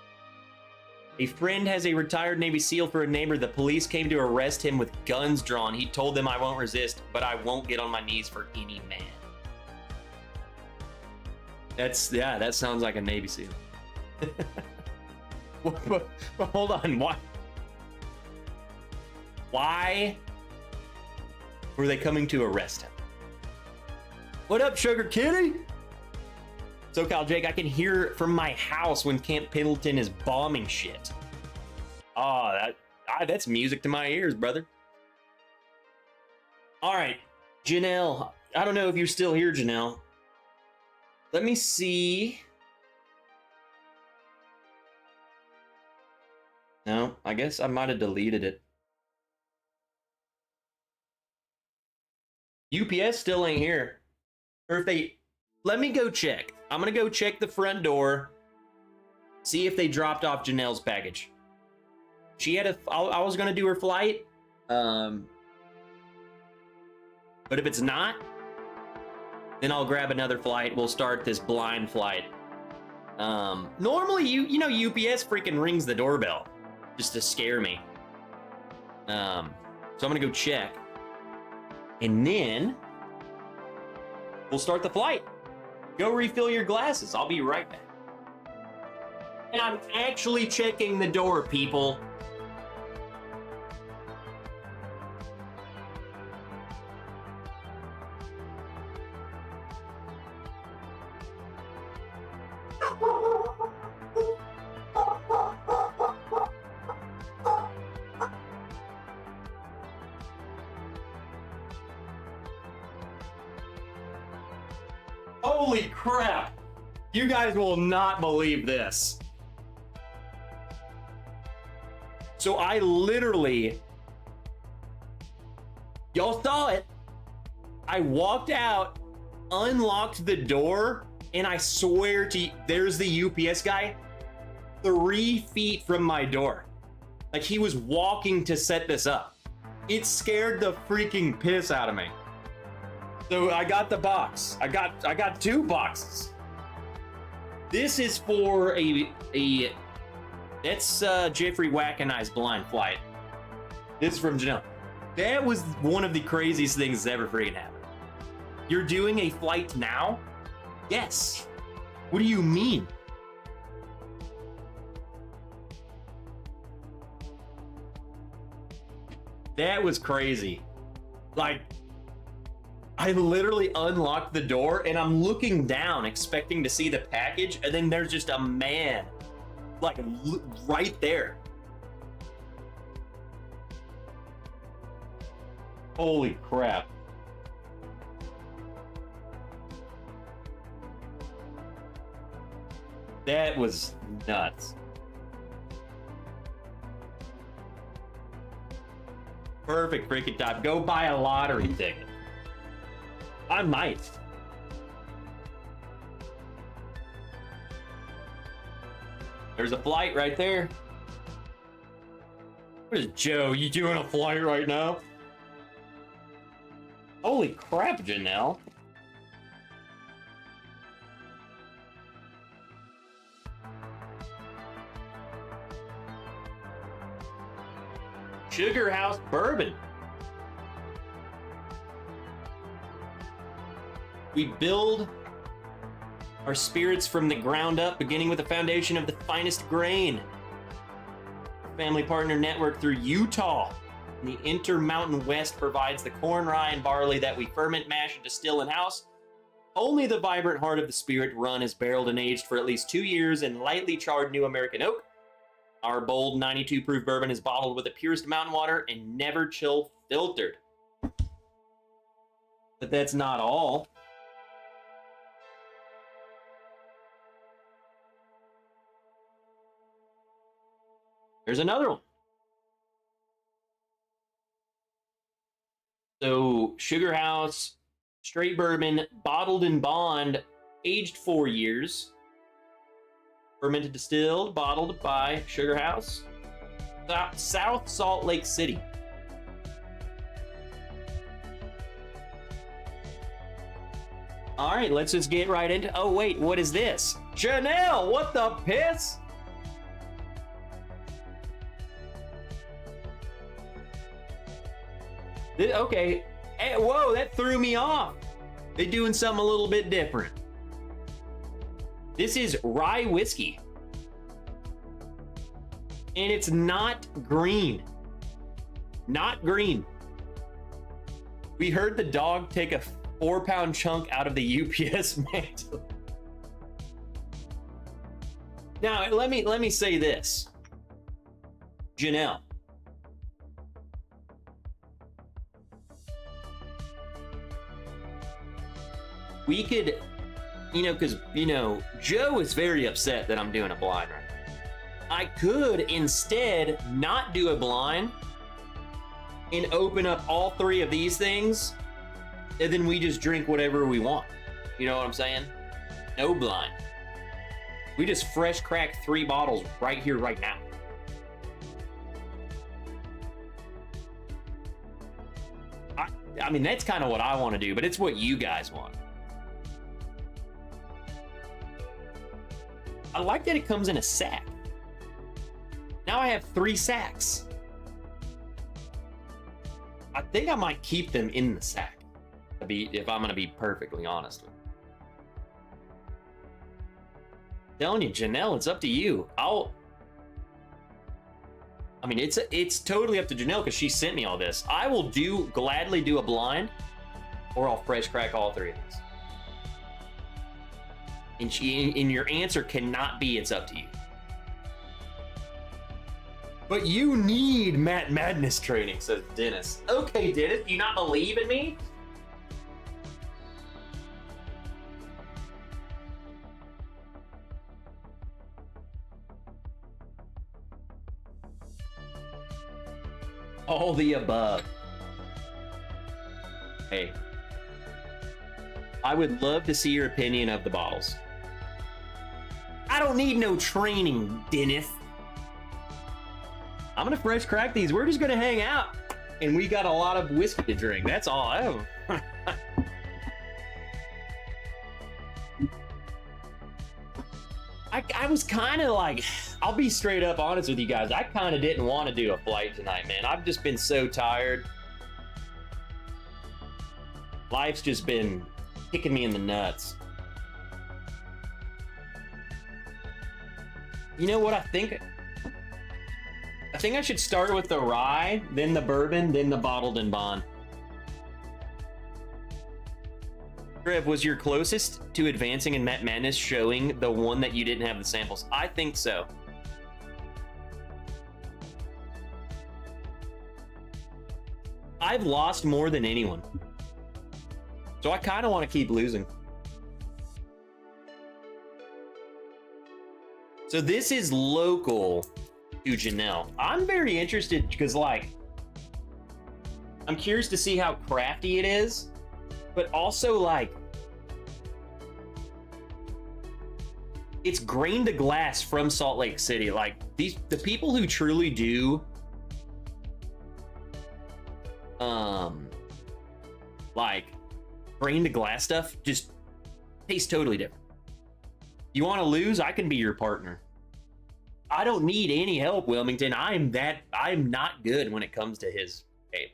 A friend has a retired Navy SEAL for a neighbor. The police came to arrest him with guns drawn. He told them, I won't resist, but I won't get on my knees for any man. That's, yeah, that sounds like a Navy SEAL. but hold on, why were they coming to arrest him? What up, Sugar Kitty? SoCal Jake, I can hear from my house when Camp Pendleton is bombing shit. Oh, that's music to my ears, brother. All right, Janelle. I don't know if you're still here, Janelle. Let me see. No, I guess I might have deleted it. UPS still ain't here. Or if they... Let me go check. I'm gonna go check the front door. See if they dropped off Janelle's package. She had I was gonna do her flight. But if it's not, then I'll grab another flight. We'll start this blind flight. Normally, you know, UPS freaking rings the doorbell just to scare me. So I'm gonna go check. And then we'll start the flight. Go refill your glasses. I'll be right back. And I'm actually checking the door, people. Holy crap! You guys will not believe this. So I literally, y'all saw it. I walked out, unlocked the door, and I swear to you, there's the UPS guy 3 feet from my door. Like he was walking to set this up. It scared the freaking piss out of me. So I got the box. I got 2 boxes. This is for that's Jeffrey Wack and I's blind flight. This is from Janelle. That was one of the craziest things that's ever freaking happened. You're doing a flight now? Yes. What do you mean? That was crazy. Like, I literally unlocked the door and I'm looking down expecting to see the package, and then there's just a man like right there. Holy crap. That was nuts. Perfect freaking time. Go buy a lottery ticket. I might. There's a flight right there. What is Joe? You doing a flight right now? Holy crap, Janelle. Sugar House Bourbon. We build our spirits from the ground up, beginning with the foundation of the finest grain. Our family partner network through Utah. The Intermountain West provides the corn, rye, and barley that we ferment, mash, and distill in-house. Only the vibrant heart of the spirit run is barreled and aged for at least 2 years in lightly charred new American oak. Our bold 92 proof bourbon is bottled with the purest mountain water and never chill filtered. But that's not all. There's another one. So, Sugar House, straight bourbon, bottled in bond, aged 4 years. Fermented, distilled, bottled by Sugar House, South Salt Lake City. All right, let's just get right into. Oh wait, what is this? Janelle, what the piss? Okay, hey, whoa, that threw me off. They're doing something a little bit different. This is rye whiskey. And it's not green. Not green. We heard the dog take a 4-pound chunk out of the UPS mantle. Now, let me say this. Janelle. We could, because, Joe is very upset that I'm doing a blind right now. I could instead not do a blind and open up all 3 of these things, and then we just drink whatever we want. You know what I'm saying? No blind. We just fresh crack 3 bottles right here, right now. I mean, that's kind of what I want to do, but it's what you guys want. I like that it comes in a sack. Now I have 3 sacks. I think I might keep them in the sack, if I'm gonna be perfectly honest with you. Telling you, Janelle, it's up to you. It's totally up to Janelle because she sent me all this. I will gladly do a blind, or I'll fresh crack all 3 of these. And your answer cannot be it's up to you. But you need Matt Madness training, says Dennis. Okay, Dennis, do you not believe in me? All the above. Hey, I would love to see your opinion of the bottles. I don't need no training, Dennis. I'm gonna fresh crack these. We're just gonna hang out, and we got a lot of whiskey to drink. That's all I have. I was kind of like, I'll be straight up honest with you guys. I kind of didn't want to do a flight tonight, man. I've just been so tired. Life's just been kicking me in the nuts. You know what I think? A think I should start with the rye, then the bourbon, then the bottled and bond. Trev, was your closest to advancing in Matt Madness showing the one that you didn't have the samples? I think so. I've lost more than anyone. So I kind of want to keep losing. So this is local to Janelle. I'm very interested because, like, I'm curious to see how crafty it is. But also, like, it's grain to glass from Salt Lake City. Like, the people who truly do, like, grain to glass stuff just tastes totally different. You want to lose? I can be your partner. I don't need any help, Wilmington. I'm not good when it comes to his game.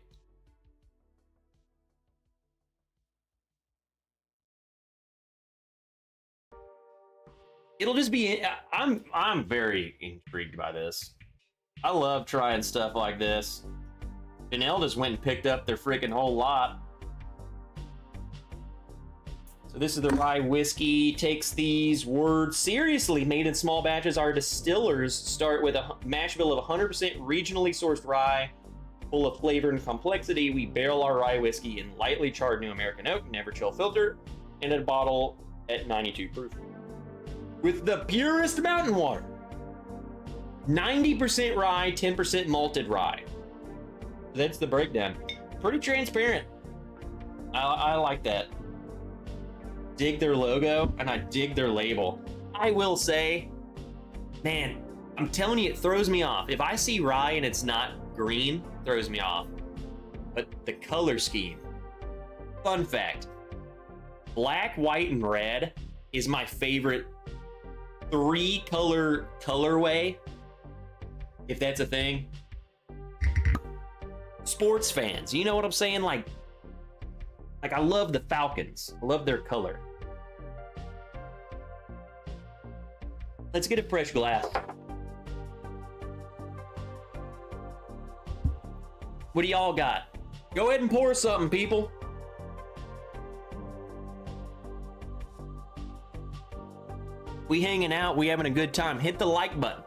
It'll just be, I'm very intrigued by this. I love trying stuff like this. Janelle just went and picked up their freaking whole lot. So this is the rye whiskey. Takes these words seriously. Made in small batches. Our distillers start with a mash bill of 100% regionally sourced rye, full of flavor and complexity. We barrel our rye whiskey in lightly charred New American oak, never chill filter, and in a bottle at 92 proof. With the purest mountain water. 90% rye, 10% malted rye. That's the breakdown. Pretty transparent. I like that. Dig their logo, and I dig their label. I will say, man, I'm telling you, it throws me off. If I see rye and it's not green, it throws me off. But the color scheme. Fun fact. Black, white, and red is my favorite 3-color colorway, if that's a thing. Sports fans, you know what I'm saying? Like I love the Falcons. I love their color. Let's get a fresh glass. What do y'all got? Go ahead and pour something, people. We hanging out, we having a good time. Hit the like button.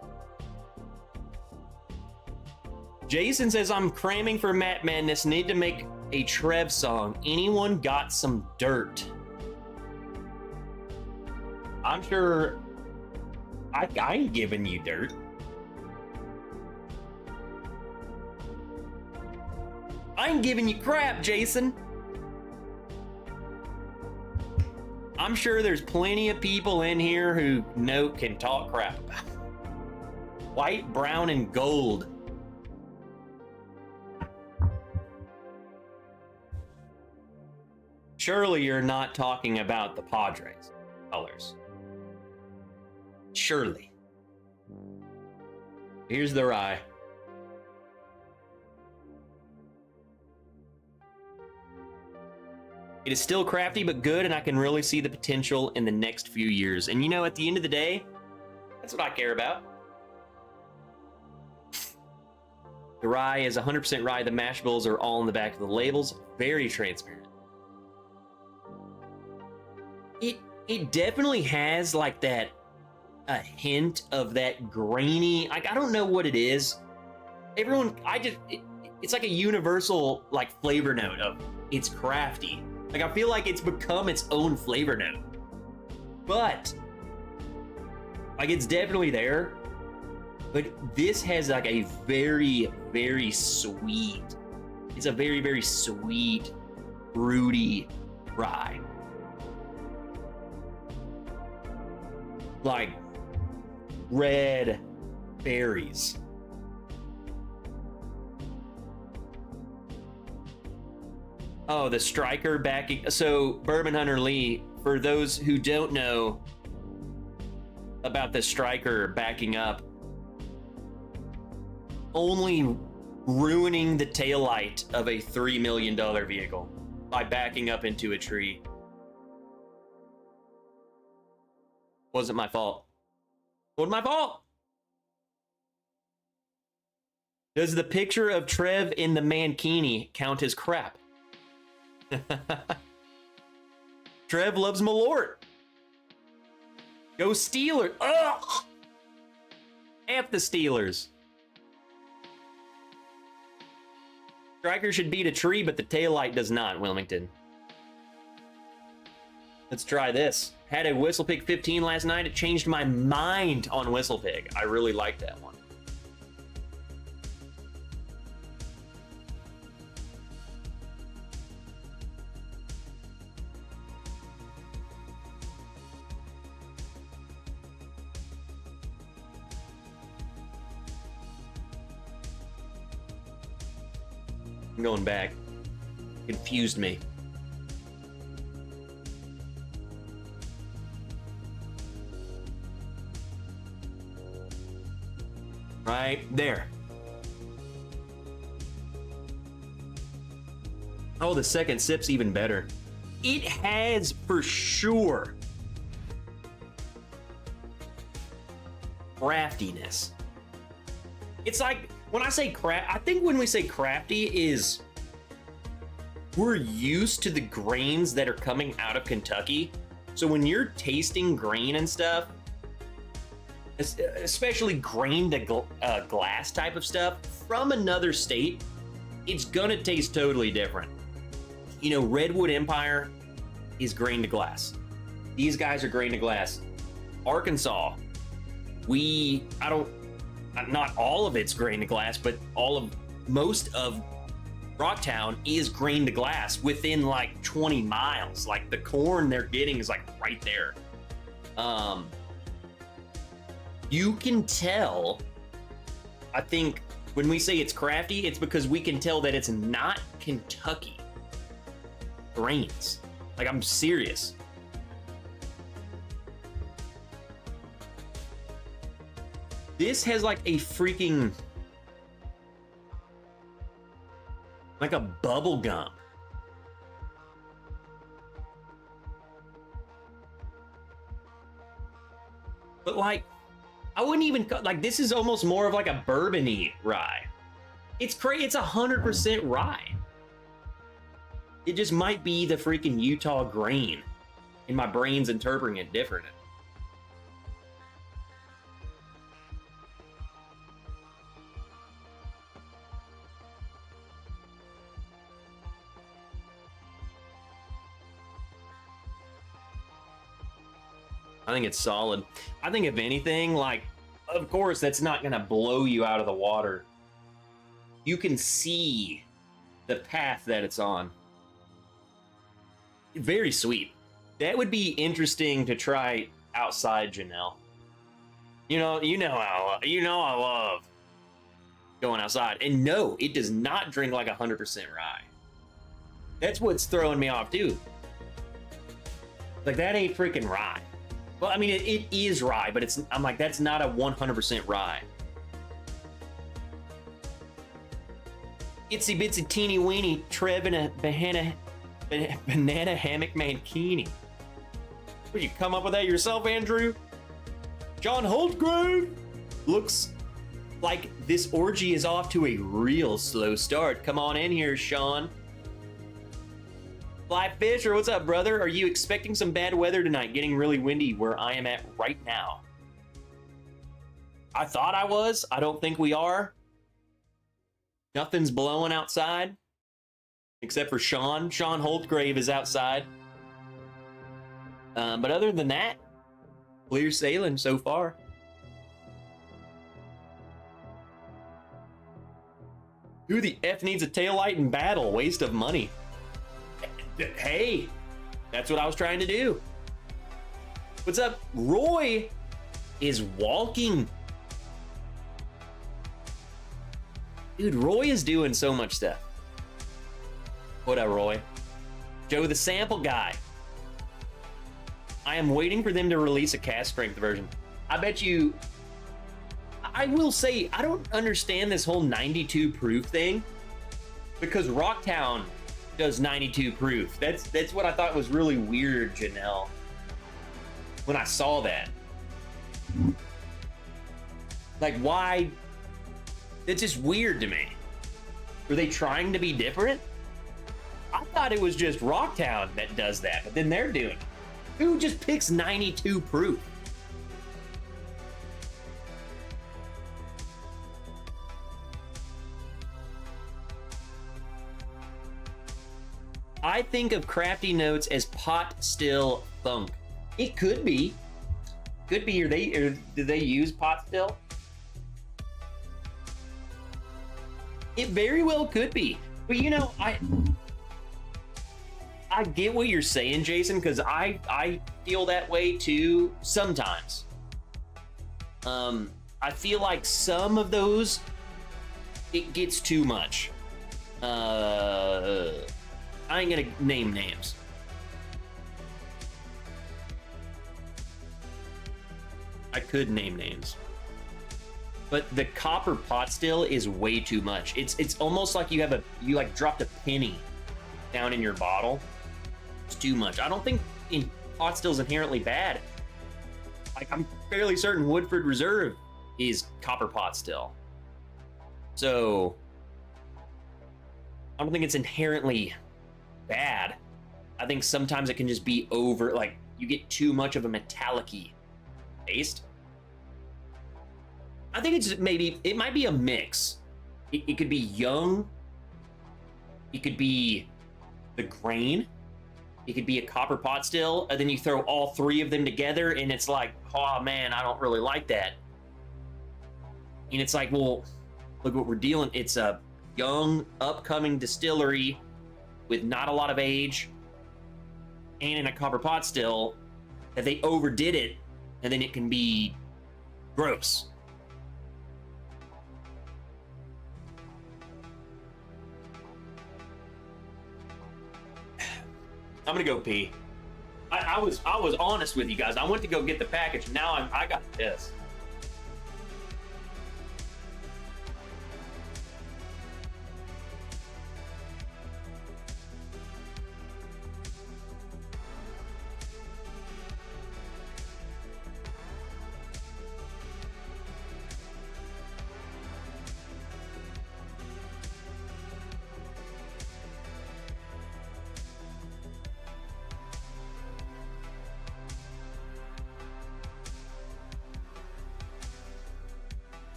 Jason says, I'm cramming for Matt Madness. Need to make a Trev song. Anyone got some dirt? I'm sure I ain't giving you dirt. I ain't giving you crap, Jason. I'm sure there's plenty of people in here who can talk crap about it. White, brown, and gold. Surely you're not talking about the Padres colors. Surely. Here's the rye. It is still crafty but good, and I can really see the potential in the next few years. And you know, at the end of the day, that's what I care about. The rye is 100% rye. The mash bills are all in the back of the labels. Very transparent. It definitely has like that, a hint of that grainy, like, I don't know what it is. Everyone, it's like a universal like flavor note of it's crafty. Like, I feel like it's become its own flavor note. But, like, it's definitely there. But this has like a very, very sweet, it's a very, very sweet, fruity rye. Like red berries. Oh, the striker backing. So Bourbon Hunter Lee, for those who don't know about the striker backing up, only ruining the taillight of a $3 million vehicle by backing up into a tree. Wasn't my fault. Wasn't my fault. Does the picture of Trev in the mankini count as crap? Trev loves Malort. Go Steelers. Ugh! F the Steelers. Striker should beat a tree, but the taillight does not, Wilmington. Let's try this. Had a Whistlepig 15 last night. It changed my mind on Whistlepig. I really like that one. I'm going back. Confused me. Right there. Oh, the second sip's even better. It has for sure craftiness. It's like, when I say craft, I think when we say crafty is we're used to the grains that are coming out of Kentucky. So when you're tasting grain and stuff, especially grain to glass type of stuff from another state, it's gonna taste totally different. You know, Redwood Empire is grain to glass. These guys are grain to glass. Arkansas, not all of it's grain to glass, but most of Rocktown is grain to glass within like 20 miles. Like the corn they're getting is like right there. You can tell, I think when we say it's crafty, it's because we can tell that it's not Kentucky grains. Like, I'm serious. This has like a freaking, like a bubble gum. But like, I wouldn't even, like, this is almost more of like a bourbon-y rye. It's crazy, it's 100% rye. It just might be the freaking Utah grain, and my brain's interpreting it different. I think it's solid. I think if anything, like, of course, that's not gonna blow you out of the water. You can see the path that it's on. Very sweet. That would be interesting to try outside, Janelle. You know I love going outside. And no, it does not drink like 100% rye. That's what's throwing me off too. Like, that ain't freaking rye. Well, I mean, it is rye, but I'm like, that's not a 100% rye. Itsy bitsy teeny weeny Trev in a banana hammock mankini. Will you come up with that yourself, Andrew? John Holtgrave! Looks like this orgy is off to a real slow start. Come on in here, Sean. Fly Fisher, what's up, brother? Are you expecting some bad weather tonight? Getting really windy where I am at right now. I thought I was. I don't think we are. Nothing's blowing outside. Except for Sean. Sean Holtgrave is outside. But other than that, clear sailing so far. Who the F needs a taillight in battle? Waste of money. Hey, that's what I was trying to do. What's up? Roy is walking. Dude, Roy is doing so much stuff. What up, Roy? Joe the sample guy. I am waiting for them to release a cast strength version. I bet you, I will say, I don't understand this whole 92 proof thing, because Rocktown does 92 proof. That's what I thought was really weird, Janelle, when I saw that. Like, why? It's just weird to me. Were they trying to be different? I thought it was just Rocktown that does that, but then they're doing it. Who just picks 92 proof? I think of crafty notes as pot still funk. It could be. Could be, or do they use pot still? It very well could be. But you know, I get what you're saying, Jason, because I feel that way too sometimes. I feel like some of those, it gets too much. I ain't gonna name names. I could name names. But the copper pot still is way too much. It's almost like you like dropped a penny down in your bottle. It's too much. I don't think pot still is inherently bad. Like, I'm fairly certain Woodford Reserve is copper pot still. So I don't think it's inherently bad. I think sometimes it can just be over, like you get too much of a metallic-y taste. I think it might be a mix. It could be young. It could be the grain. It could be a copper pot still, and then you throw all three of them together, and it's like, oh man, I don't really like that. And it's like, well, look what we're dealing. It's a young, upcoming distillery with not a lot of age, and in a copper pot still, that they overdid it, and then it can be gross. I'm gonna go pee. I was honest with you guys. I went to go get the package. Now I got this.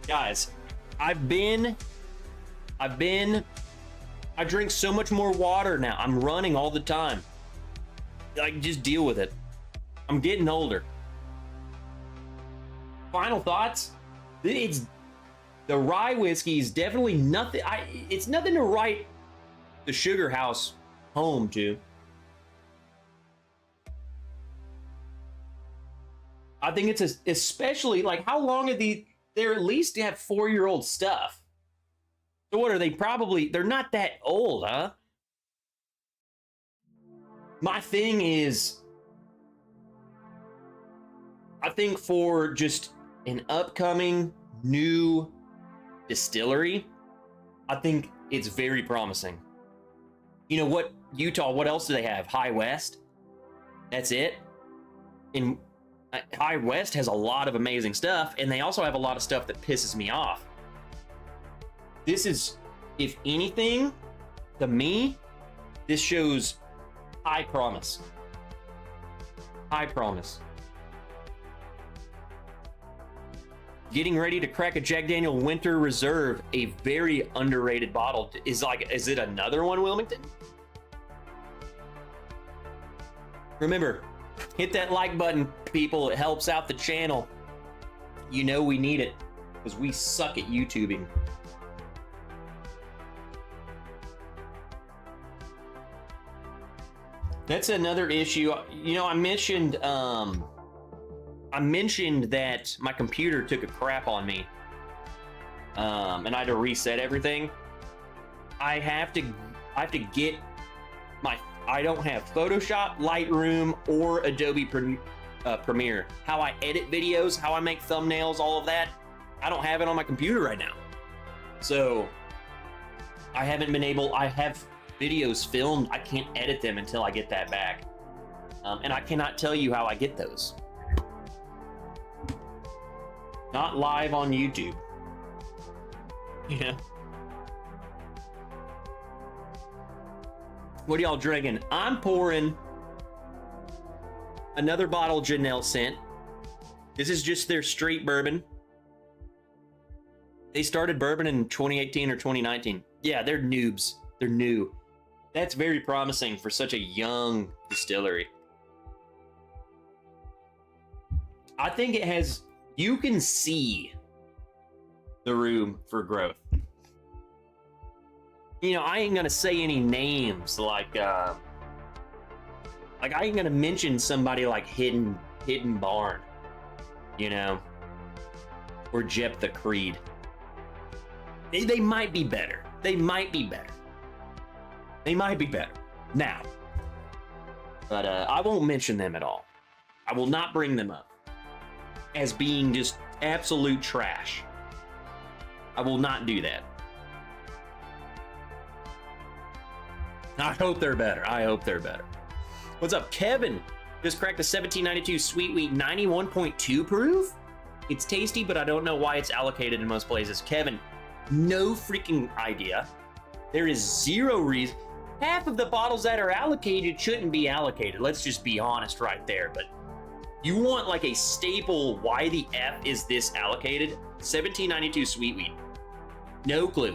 Guys, I drink so much more water now. I'm running all the time. Like, just deal with it. I'm getting older. Final thoughts? It's the rye whiskey is definitely nothing. It's nothing to write the Sugar House home to. I think it's especially, like, how long are they're at least have 4-year-old stuff. So what are they? They're not that old, huh? My thing is, I think for just an upcoming new distillery, I think it's very promising. You know what, Utah, what else do they have? High West? That's it? In High West has a lot of amazing stuff, and they also have a lot of stuff that pisses me off. This is, if anything, to me, this shows high promise. High promise. Getting ready to crack a Jack Daniel Winter Reserve, a very underrated bottle. Is it another one, Wilmington? Remember, hit that like button, people. It helps out the channel. You know we need it, because we suck at YouTubing. That's another issue. You know, I mentioned that my computer took a crap on me, and I had to reset everything. I have to get my. I don't have Photoshop, Lightroom, or Adobe Premiere. How I edit videos, how I make thumbnails, all of that, I don't have it on my computer right now. So I haven't been able. I have videos filmed, I can't edit them until I get that back. And I cannot tell you how I get those. Not live on YouTube. Yeah. What are y'all drinking? I'm pouring another bottle Janelle sent. This is just their straight bourbon. They started bourbon in 2018 or 2019. Yeah, they're noobs. They're new. That's very promising for such a young distillery. I think it has, you can see the room for growth. You know, I ain't gonna say any names like I ain't gonna mention somebody like Hidden Barn, you know, or Jep the Creed. They might be better. They might be better. They might be better now. But I won't mention them at all. I will not bring them up as being just absolute trash. I will not do that. I hope they're better. I hope they're better. What's up, Kevin? Just cracked a 1792 Sweet Wheat 91.2 proof. It's tasty, but I don't know why it's allocated in most places. Kevin, no freaking idea. There is zero reason. Half of the bottles that are allocated shouldn't be allocated. Let's just be honest right there. But you want like a staple, why the F is this allocated? 1792 Sweet Wheat. No clue.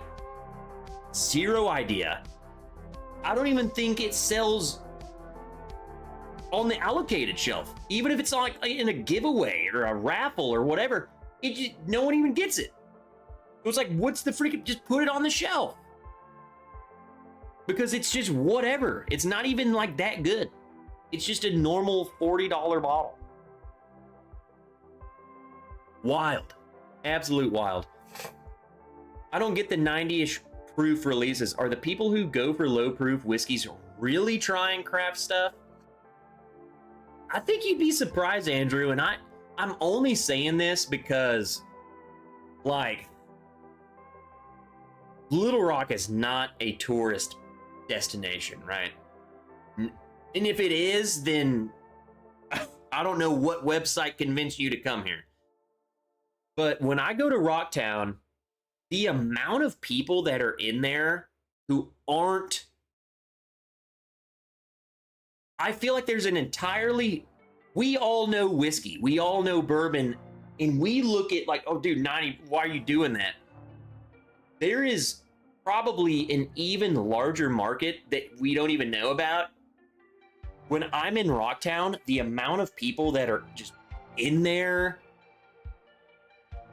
Zero idea. I don't even think it sells on the allocated shelf. Even if it's like in a giveaway or a raffle or whatever, it just, no one even gets it. It was like, what's the freaking, just put it on the shelf. Because it's just whatever. It's not even like that good. It's just a normal $40 bottle. Wild. Absolute wild. I don't get the 90-ish proof releases. Are the people who go for low proof whiskeys really trying craft stuff? I think you'd be surprised, Andrew, and I'm only saying this because, like, Little Rock is not a tourist destination, right? And if it is, then I don't know what website convinced you to come here. But when I go to Rocktown, the amount of people that are in there who aren't, I feel like there's an entirely, we all know whiskey, we all know bourbon, and we look at like, oh dude, 90, why are you doing that? There is probably an even larger market that we don't even know about. When I'm in Rocktown, the amount of people that are just in there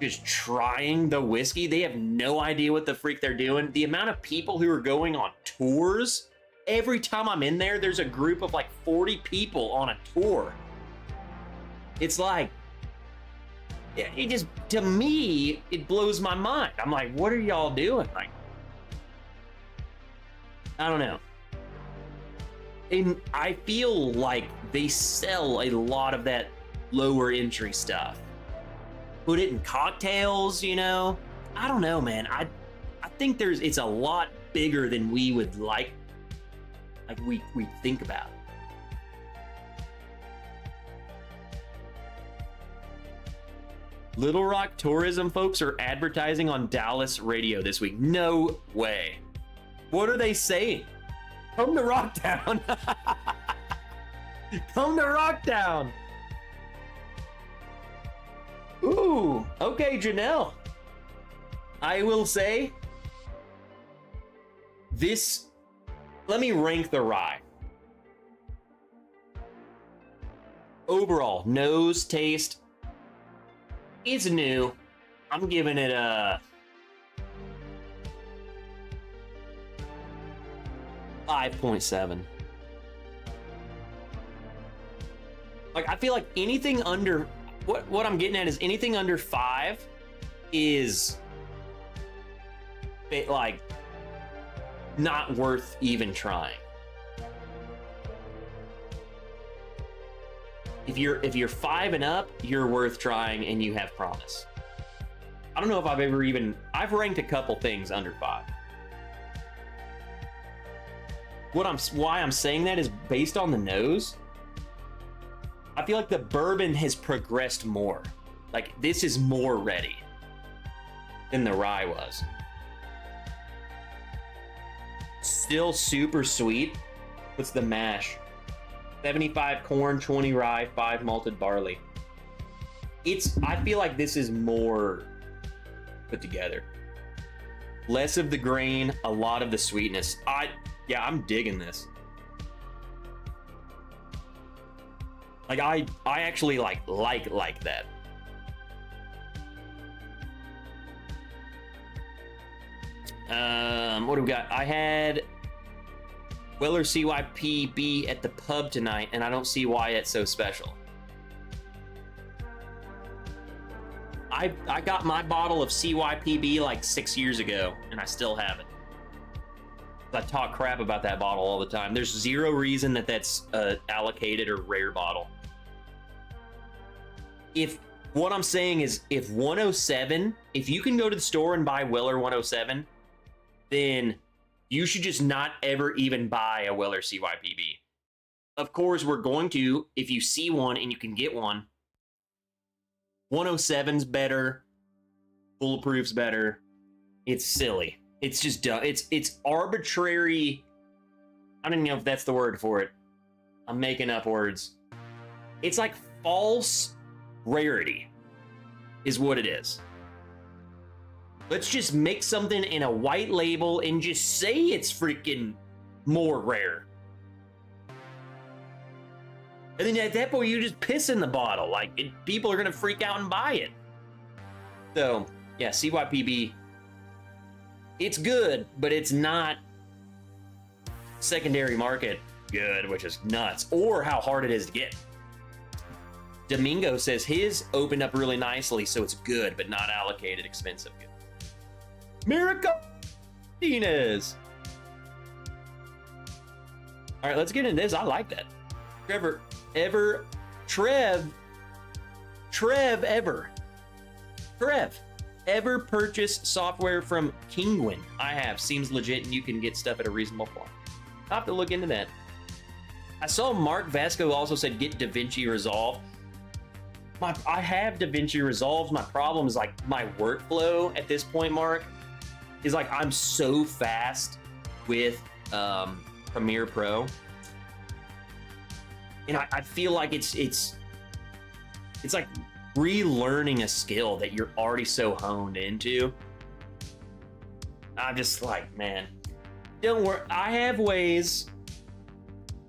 just trying the whiskey, they have no idea what the freak they're doing. The amount of people who are going on tours, every time I'm in there, there's a group of like 40 people on a tour. It's like, it just, to me, it blows my mind. I'm like, what are y'all doing? Like, I don't know. And I feel like they sell a lot of that lower entry stuff. Put it in cocktails, you know? I don't know, man. I think it's a lot bigger than we would like we think about. Little Rock tourism folks are advertising on Dallas radio this week. No way. What are they saying? Come to Rocktown. Come to Rocktown. Ooh, okay, Janelle. I will say this, let me rank the rye. Overall, nose, taste, it's new. I'm giving it a 5.7. Like, I feel like anything under, what I'm getting at is anything under 5 is like not worth even trying. If you're 5 and up, you're worth trying and you have promise. I don't know if I've ranked a couple things under 5. why I'm saying that is based on the nose. I feel like the bourbon has progressed more. Like, this is more ready than the rye was. Still super sweet. What's the mash? 75 corn, 20 rye, 5 malted barley. I feel like this is more put together. Less of the grain, a lot of the sweetness. Yeah, I'm digging this. Like, I actually like that. What do we got? I had Weller CYPB at the pub tonight, and I don't see why it's so special. I got my bottle of CYPB like 6 years ago, and I still have it. I talk crap about that bottle all the time. There's zero reason that that's a allocated or rare bottle. What I'm saying is, if 107, if you can go to the store and buy Weller 107, then you should just not ever even buy a Weller CYPB. Of course, we're going to, if you see one and you can get one. 107's better. Bulletproof's better. It's silly. It's just dumb. It's arbitrary. I don't even know if that's the word for it. I'm making up words. It's like false rarity is what it is. Let's just make something in a white label and just say it's freaking more rare. And then at that point, you just piss in the bottle. Like, people are going to freak out and buy it. So, yeah, CYPB, it's good, but it's not secondary market good, which is nuts, or how hard it is to get. Domingo says his opened up really nicely, so it's good, but not allocated, expensive good. Miracle Martinez. All right, let's get into this. I like that. Trev, ever purchase software from Kinguin? I have. Seems legit, and you can get stuff at a reasonable point. I'll have to look into that. I saw Mark Vasco also said get DaVinci Resolve. I have DaVinci Resolve. My problem is like my workflow at this point, Mark, is like I'm so fast with Premiere Pro. And I feel like it's like relearning a skill that you're already so honed into. I'm just like, man, don't worry. I have ways.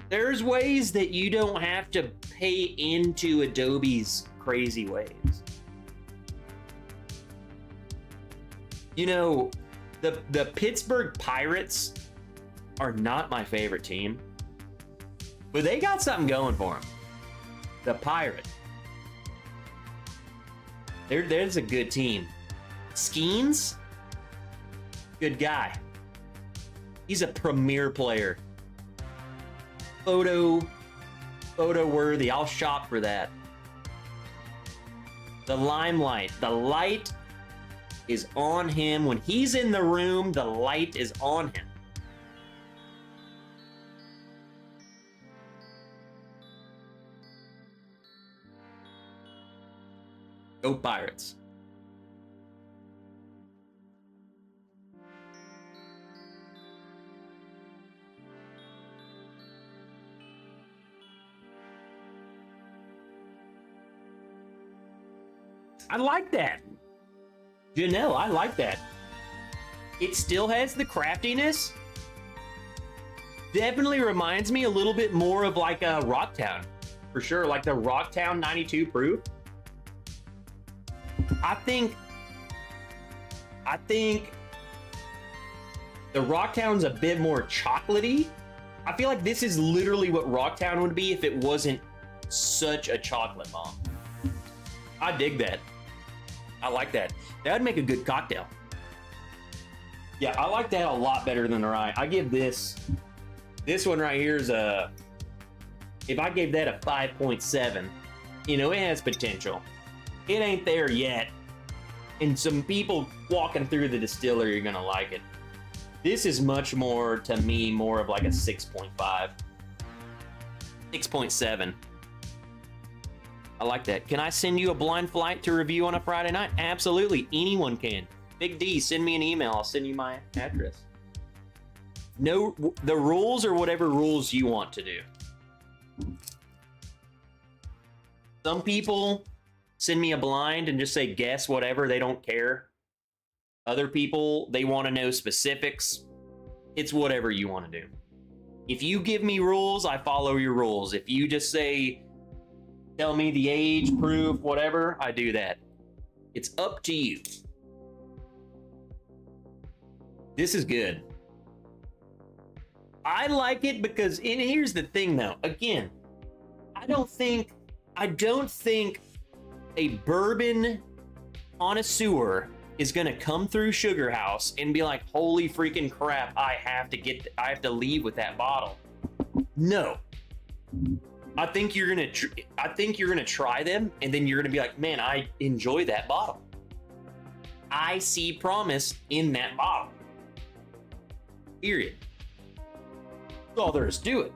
There's ways that you don't have to pay into Adobe's crazy ways. You know, the Pittsburgh Pirates are not my favorite team, but they got something going for them. The Pirate. There's a good team. Skeens, good guy. He's a premier player. Photo worthy. I'll shop for that. The limelight. The light is on him. When he's in the room, the light is on him. Go Pirates. I like that. Janelle, I like that. It still has the craftiness. Definitely reminds me a little bit more of like a Rocktown. For sure, like the Rocktown 92 proof. I think the Rocktown's a bit more chocolatey. I feel like this is literally what Rocktown would be if it wasn't such a chocolate bomb. I dig that. I like that. That would make a good cocktail. Yeah, I like that a lot better than the rye. I give this one right here is if I gave that a 5.7, you know, it has potential. It ain't there yet. And some people walking through the distillery are gonna like it. This is much more, to me, more of like a 6.5. 6.7. I like that. Can I send you a blind flight to review on a Friday night? Absolutely. Anyone can. Big D, send me an email. I'll send you my address. No, the rules are whatever rules you want to do. Some people send me a blind and just say guess whatever. They don't care. Other people, they want to know specifics. It's whatever you want to do. If you give me rules, I follow your rules. If you just say, tell me the age, proof, whatever, I do that. It's up to you. This is good. I like it because, and here's the thing though, again, I don't think a bourbon connoisseur is gonna come through Sugar House and be like, holy freaking crap, I have to leave with that bottle. No. I think you're gonna try them, and then you're gonna be like, man, I enjoy that bottle. I see promise in that bottle. Period. That's all there is to it.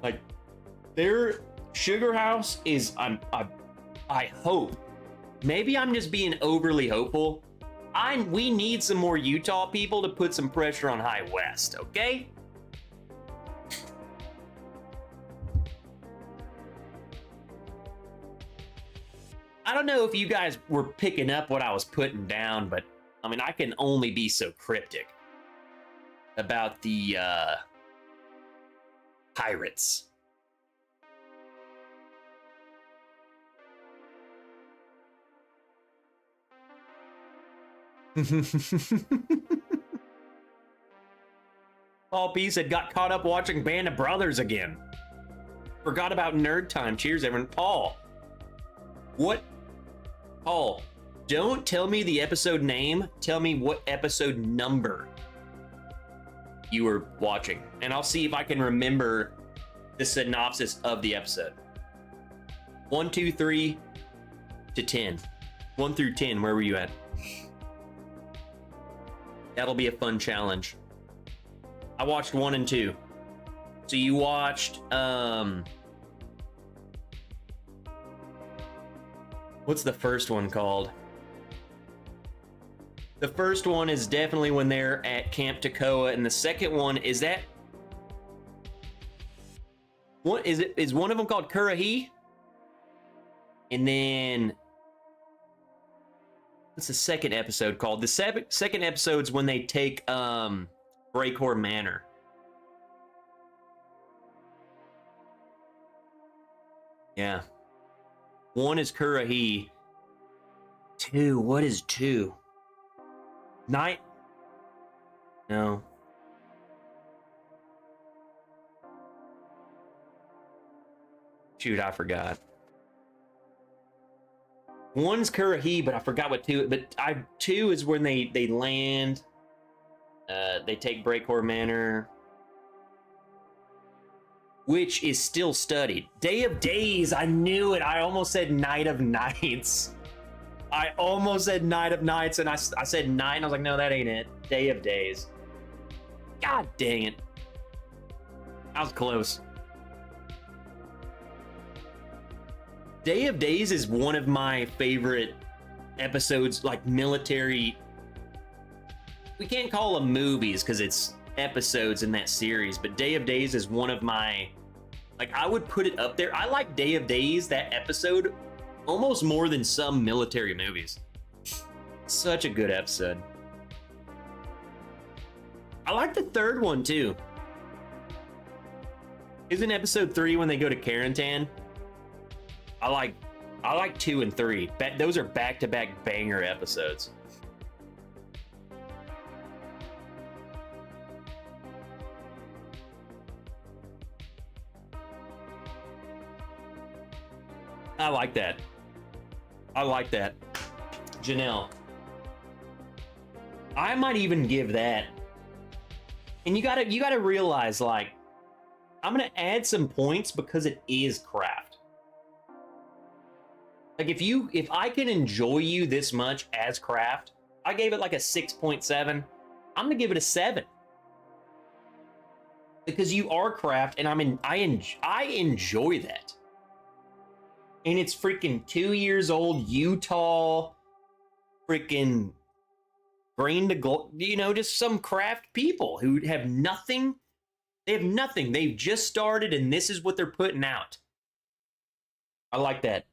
Like, their Sugar House is, I hope. Maybe I'm just being overly hopeful. We need some more Utah people to put some pressure on High West, okay? I don't know if you guys were picking up what I was putting down, but I mean, I can only be so cryptic about the pirates. Paul P said, got caught up watching Band of Brothers again. Forgot about nerd time. Cheers, everyone. Paul. What? Paul, don't tell me the episode name. Tell me what episode number you were watching. And I'll see if I can remember the synopsis of the episode. 1, 2, 3 to 10. 1 through 10, where were you at? That'll be a fun challenge. I watched 1 and 2. So you watched, what's the first one called? The first one is definitely when they're at Camp Toccoa, and the second one is that. What is it? Is one of them called Currahee? And then what's the second episode called? The second episode's when they take Breakhor Manor. Yeah. 1 is Currahee. 2, what is 2? Night? No. Shoot, I forgot. 1's Currahee, but I forgot what 2. But 2 is when they land. They take Breakhor Manor, which is still studied. Day of Days, I knew it. I almost said Night of Nights. I almost said Night of Nights, and I said night, and I was like, no, that ain't it. Day of Days. God dang it. I was close. Day of Days is one of my favorite episodes, like military. We can't call them movies because it's episodes in that series, but Day of Days is one of my, like, I would put it up there. I like Day of Days, that episode, almost more than some military movies. Such a good episode. I like the third one too. Isn't episode 3 when they go to Carentan? I like 2 and 3. Those are back-to-back banger episodes. I like that. I like that. Janelle. I might even give that. And you gotta realize, like, I'm gonna add some points because it is craft. Like, if I can enjoy you this much as craft, I gave it like a 6.7. I'm gonna give it a 7 because you are craft, and I enjoy that. And it's freaking 2 years old, Utah, freaking grain to gold. You know, just some craft people who have nothing. They have nothing. They've just started, and this is what they're putting out. I like that.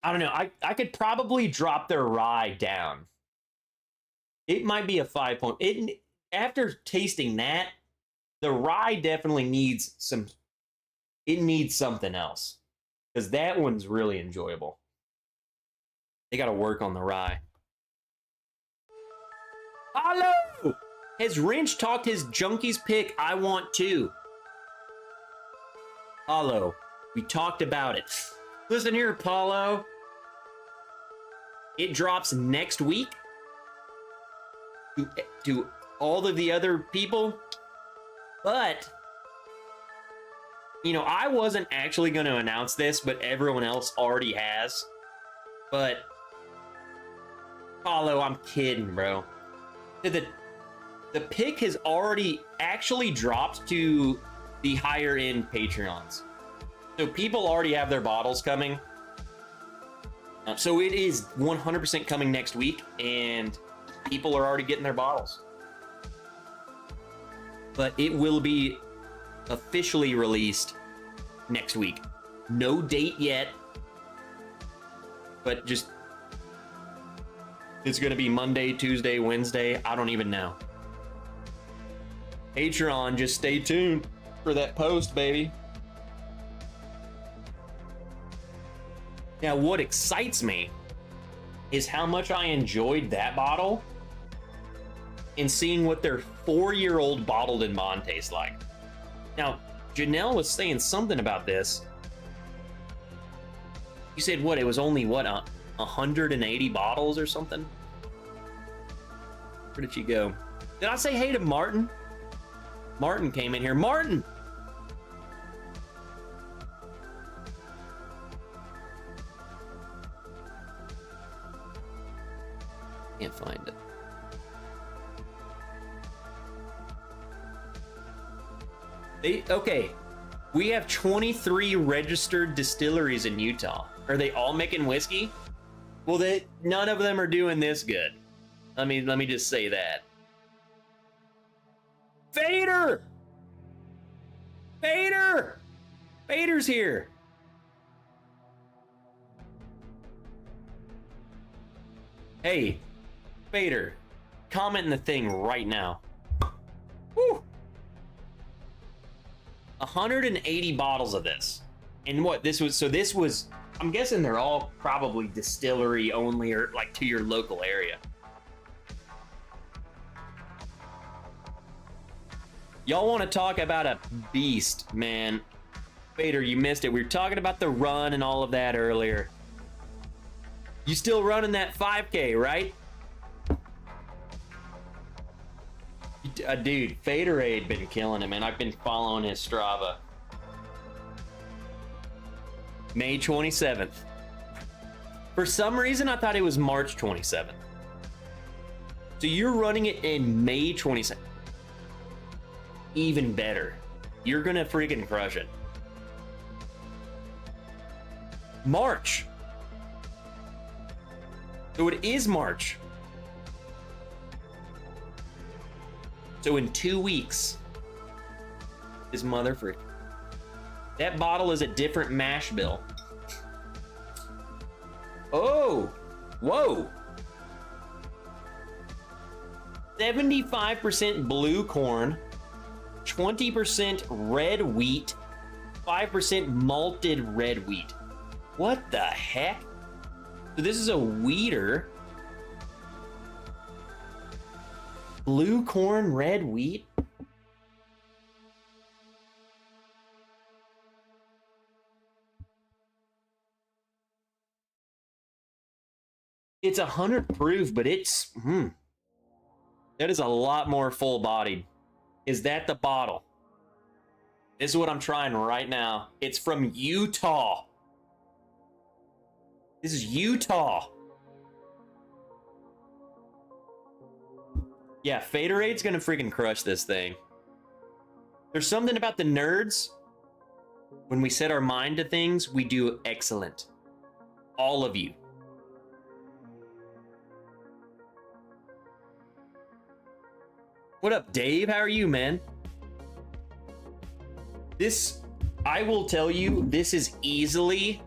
I don't know. I could probably drop their rye down. It might be a 5 point. After tasting that, the rye definitely needs some. It needs something else because that one's really enjoyable. They got to work on the rye. Hello! Has Wrench talked his Junkies pick? I want to. Paulo, we talked about it. Listen here, Paulo. It drops next week to all of the other people. But, you know, I wasn't actually going to announce this, but everyone else already has. But, Paulo, I'm kidding, bro. The pick has already actually dropped to the higher end Patreons. So people already have their bottles coming. So it is 100% coming next week, and people are already getting their bottles. But it will be officially released next week. No date yet, but just it's going to be Monday, Tuesday, Wednesday. I don't even know. Patreon, just stay tuned for that post, baby. Now, what excites me is how much I enjoyed that bottle and seeing what their 4-year-old bottled in bond tastes like. Now, Janelle was saying something about this. You said what? It was only what, 180 bottles or something? Where did she go? Did I say hey to Martin? Martin came in here. Martin! Can't find it. Okay, we have 23 registered distilleries in Utah. Are they all making whiskey? Well, none of them are doing this good. Let me just say that. Vader! Vader! Vader's here. Hey, Vader, comment in the thing right now. Woo! 180 bottles of this. And what this was, I'm guessing they're all probably distillery only or like to your local area. Y'all want to talk about a beast, man. Vader, you missed it. We were talking about the run and all of that earlier. You still running that 5K, right? Dude, Faderade been killing it, man. I've been following his Strava. May 27th. For some reason, I thought it was March 27th. So you're running it in May 27th. Even better. You're gonna freaking crush it. March. So it is March. So in 2 weeks, this motherfucker. That bottle is a different mash bill. Oh, whoa. 75% blue corn, 20% red wheat, 5% malted red wheat. What the heck? So this is a wheater. Blue corn, red wheat. It's 100 proof, but it's that is a lot more full bodied. Is that the bottle? This is what I'm trying right now. It's from Utah. This is Utah. Yeah, Faderade's gonna freaking crush this thing. There's something about the nerds. When we set our mind to things, we do excellent. All of you. What up, Dave? How are you, man? This, I will tell you, this is easily...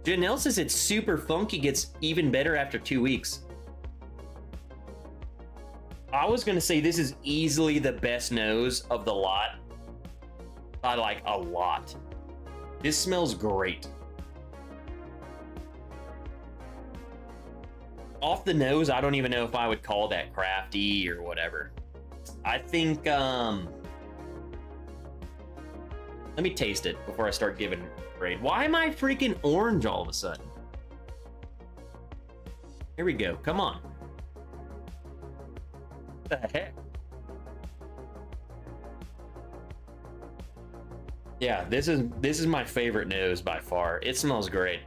Janelle says it's super funky, gets even better after 2 weeks. I was gonna say this is easily the best nose of the lot. By like a lot. This smells great. Off the nose, I don't even know if I would call that crafty or whatever. I think, let me taste it before I start giving grade. Why am I freaking orange all of a sudden? Here we go, come on. What the heck? Yeah, this is my favorite nose by far. It smells great.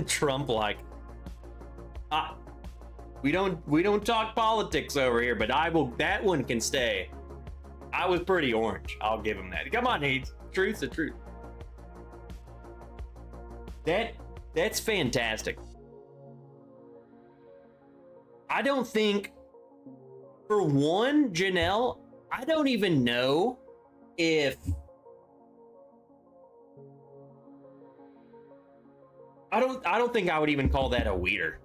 Trump like, we don't talk politics over here, but that one can stay. I was pretty orange. I'll give him that. Come on, Nate. Truth's the truth. That's fantastic. I don't think, for one, Janelle, I don't even know if I don't think I would even call that a weeder.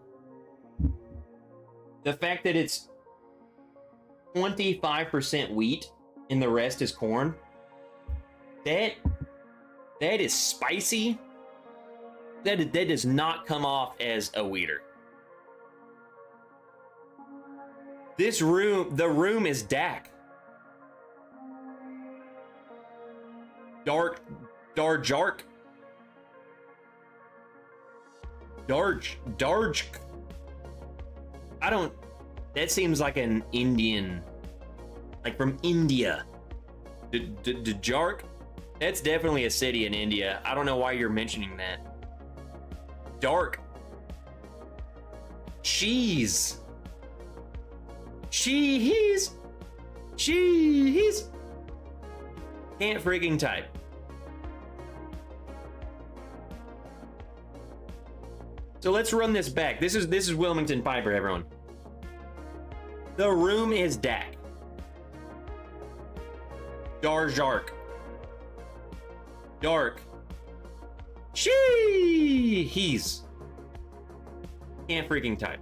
The fact that it's 25% wheat and the rest is corn, that is spicy. That does not come off as a weeder. The room is Dak. Dark. That seems like an Indian, like from India. Dajark? That's definitely a city in India. I don't know why you're mentioning that. Dark. Cheese. Cheese. Can't freaking type. So let's run this back. This is Wilmington Piper, everyone. The room is Dak. Dark. He's. Can't freaking type.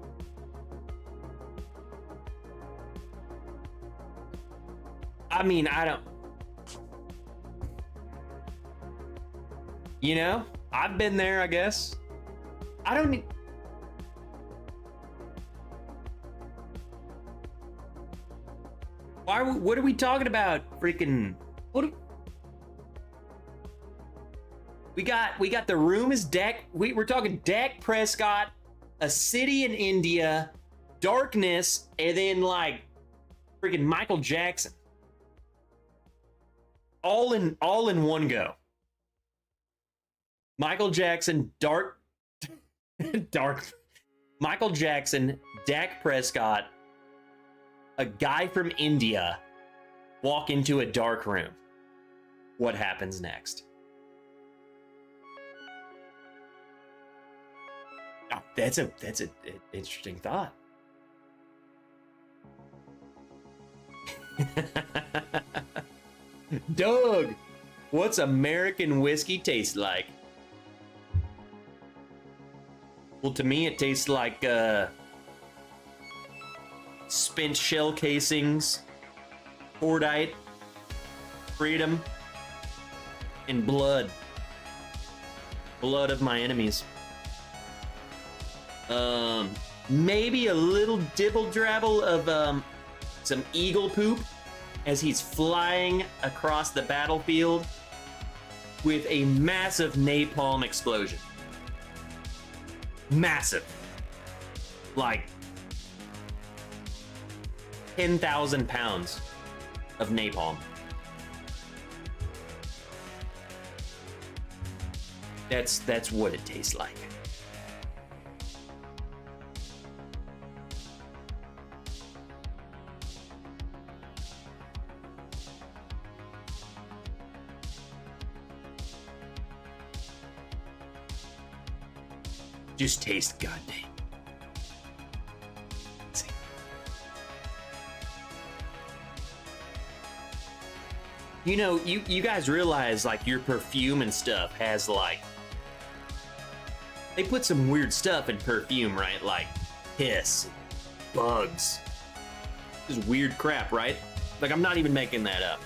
I mean, I don't. You know, I've been there, I guess. I don't need. What are we talking about? Freaking. We got the room is Dak. We're talking Dak Prescott, a city in India, darkness, and then like freaking Michael Jackson. All in one go. Michael Jackson, dark. Michael Jackson, Dak Prescott, a guy from India walk into a dark room. What happens next? Oh, that's an interesting thought. Doug, what's American whiskey taste like? Well, to me, it tastes like spent shell casings, cordite, freedom, and blood. Blood of my enemies. Maybe a little dibble drabble of some eagle poop as he's flying across the battlefield with a massive napalm explosion. Massive. Like 10,000 pounds of napalm. That's what it tastes like. Just taste goddamn. You know, you guys realize like your perfume and stuff has like, they put some weird stuff in perfume, right? Like piss, bugs, just weird crap, right? Like I'm not even making that up.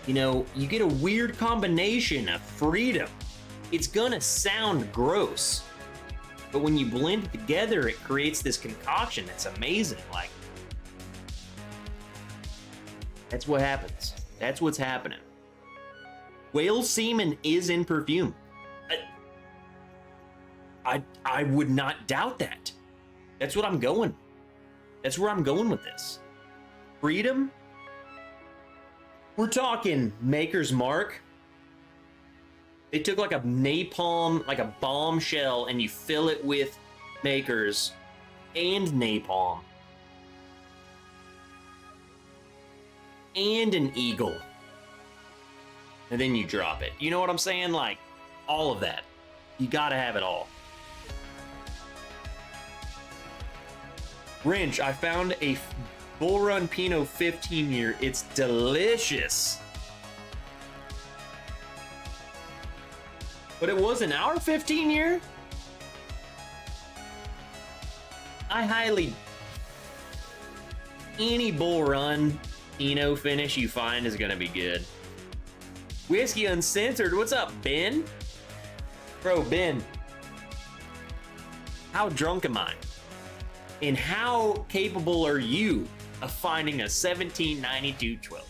You know, you get a weird combination of freedom. It's gonna sound gross, but when you blend it together, it creates this concoction that's amazing. Like, that's what happens. That's what's happening. Whale semen is in perfume. I would not doubt that. That's what I'm going. That's where I'm going with this. Freedom? We're talking Maker's Mark. They took like a napalm, like a bombshell, and you fill it with Makers and napalm. And an eagle. And then you drop it. You know what I'm saying? Like, all of that. You gotta have it all. Wrench, I found a Bull Run Pinot 15 year. It's delicious. But it wasn't our 15 year? I highly... Any Bull Run Pinot finish you find is gonna be good. Whiskey Uncensored, what's up, Ben? Bro, Ben. How drunk am I? And how capable are you of finding a 1792 12?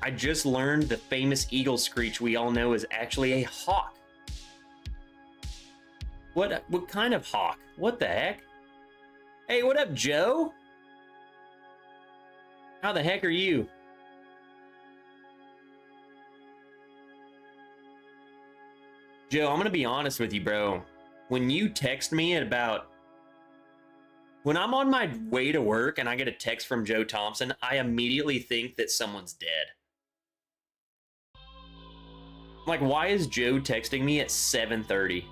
I just learned the famous eagle screech we all know is actually a hawk. What kind of hawk? What the heck? Hey, what up, Joe? How the heck are you? Joe, I'm gonna be honest with you, bro. When you text me at about... When I'm on my way to work and I get a text from Joe Thompson, I immediately think that someone's dead. Like, why is Joe texting me at 7:30?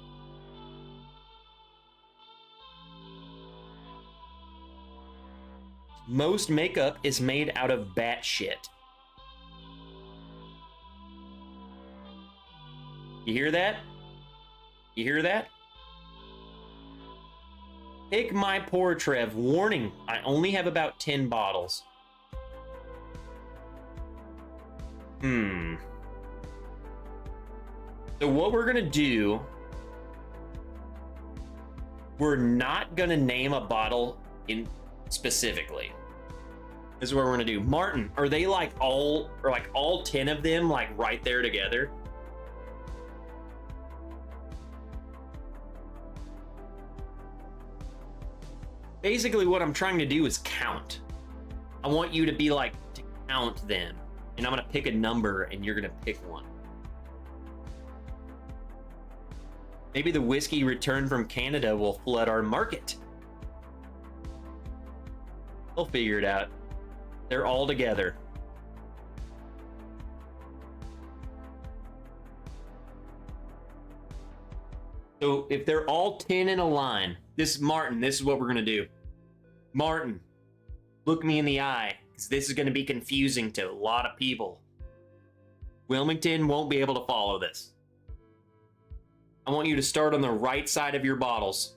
Most makeup is made out of bat shit. You hear that? You hear that? Pick my poor Trev. Warning, I only have about 10 bottles. So what we're gonna do, we're not gonna name a bottle in specifically. This is what we're gonna do. Martin, are they like all 10 of them like right there together? Basically what I'm trying to do is count. I want you to be like, to count them. And I'm gonna pick a number and you're gonna pick one. Maybe the whiskey returned from Canada will flood our market. They'll figure it out. They're all together. So if they're all 10 in a line, this is Martin, this is what we're gonna do. Martin, look me in the eye, because this is gonna be confusing to a lot of people. Wilmington won't be able to follow this. I want you to start on the right side of your bottles.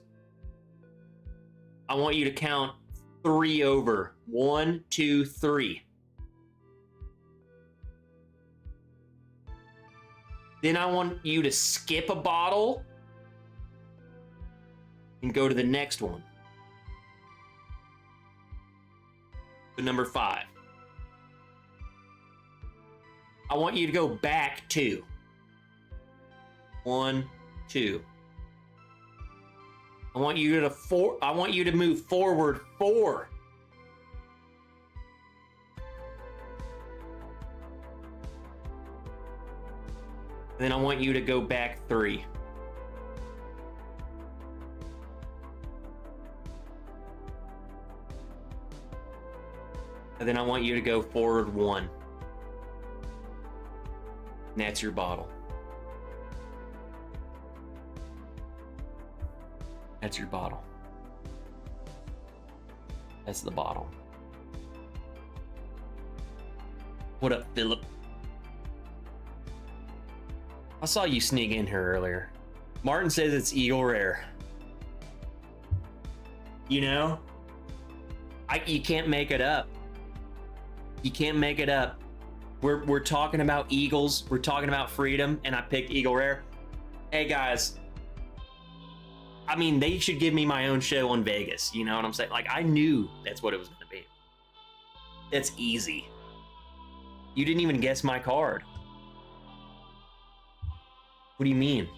I want you to count 3 over. 1, 2, 3. Then I want you to skip a bottle and go to the next one. So number 5. I want you to go back 2. 1, 2. I want you to move forward 4. Then I want you to go back 3. And then I want you to go forward 1. And that's your bottle. That's your bottle. That's the bottle. What up, Philip? I saw you sneak in here earlier. Martin says it's Eagle Rare. You know? You can't make it up. You can't make it up. We're talking about Eagles. We're talking about freedom, and I picked Eagle Rare. Hey, guys. I mean, they should give me my own show on Vegas. You know what I'm saying? Like, I knew that's what it was going to be. That's easy. You didn't even guess my card. What do you mean?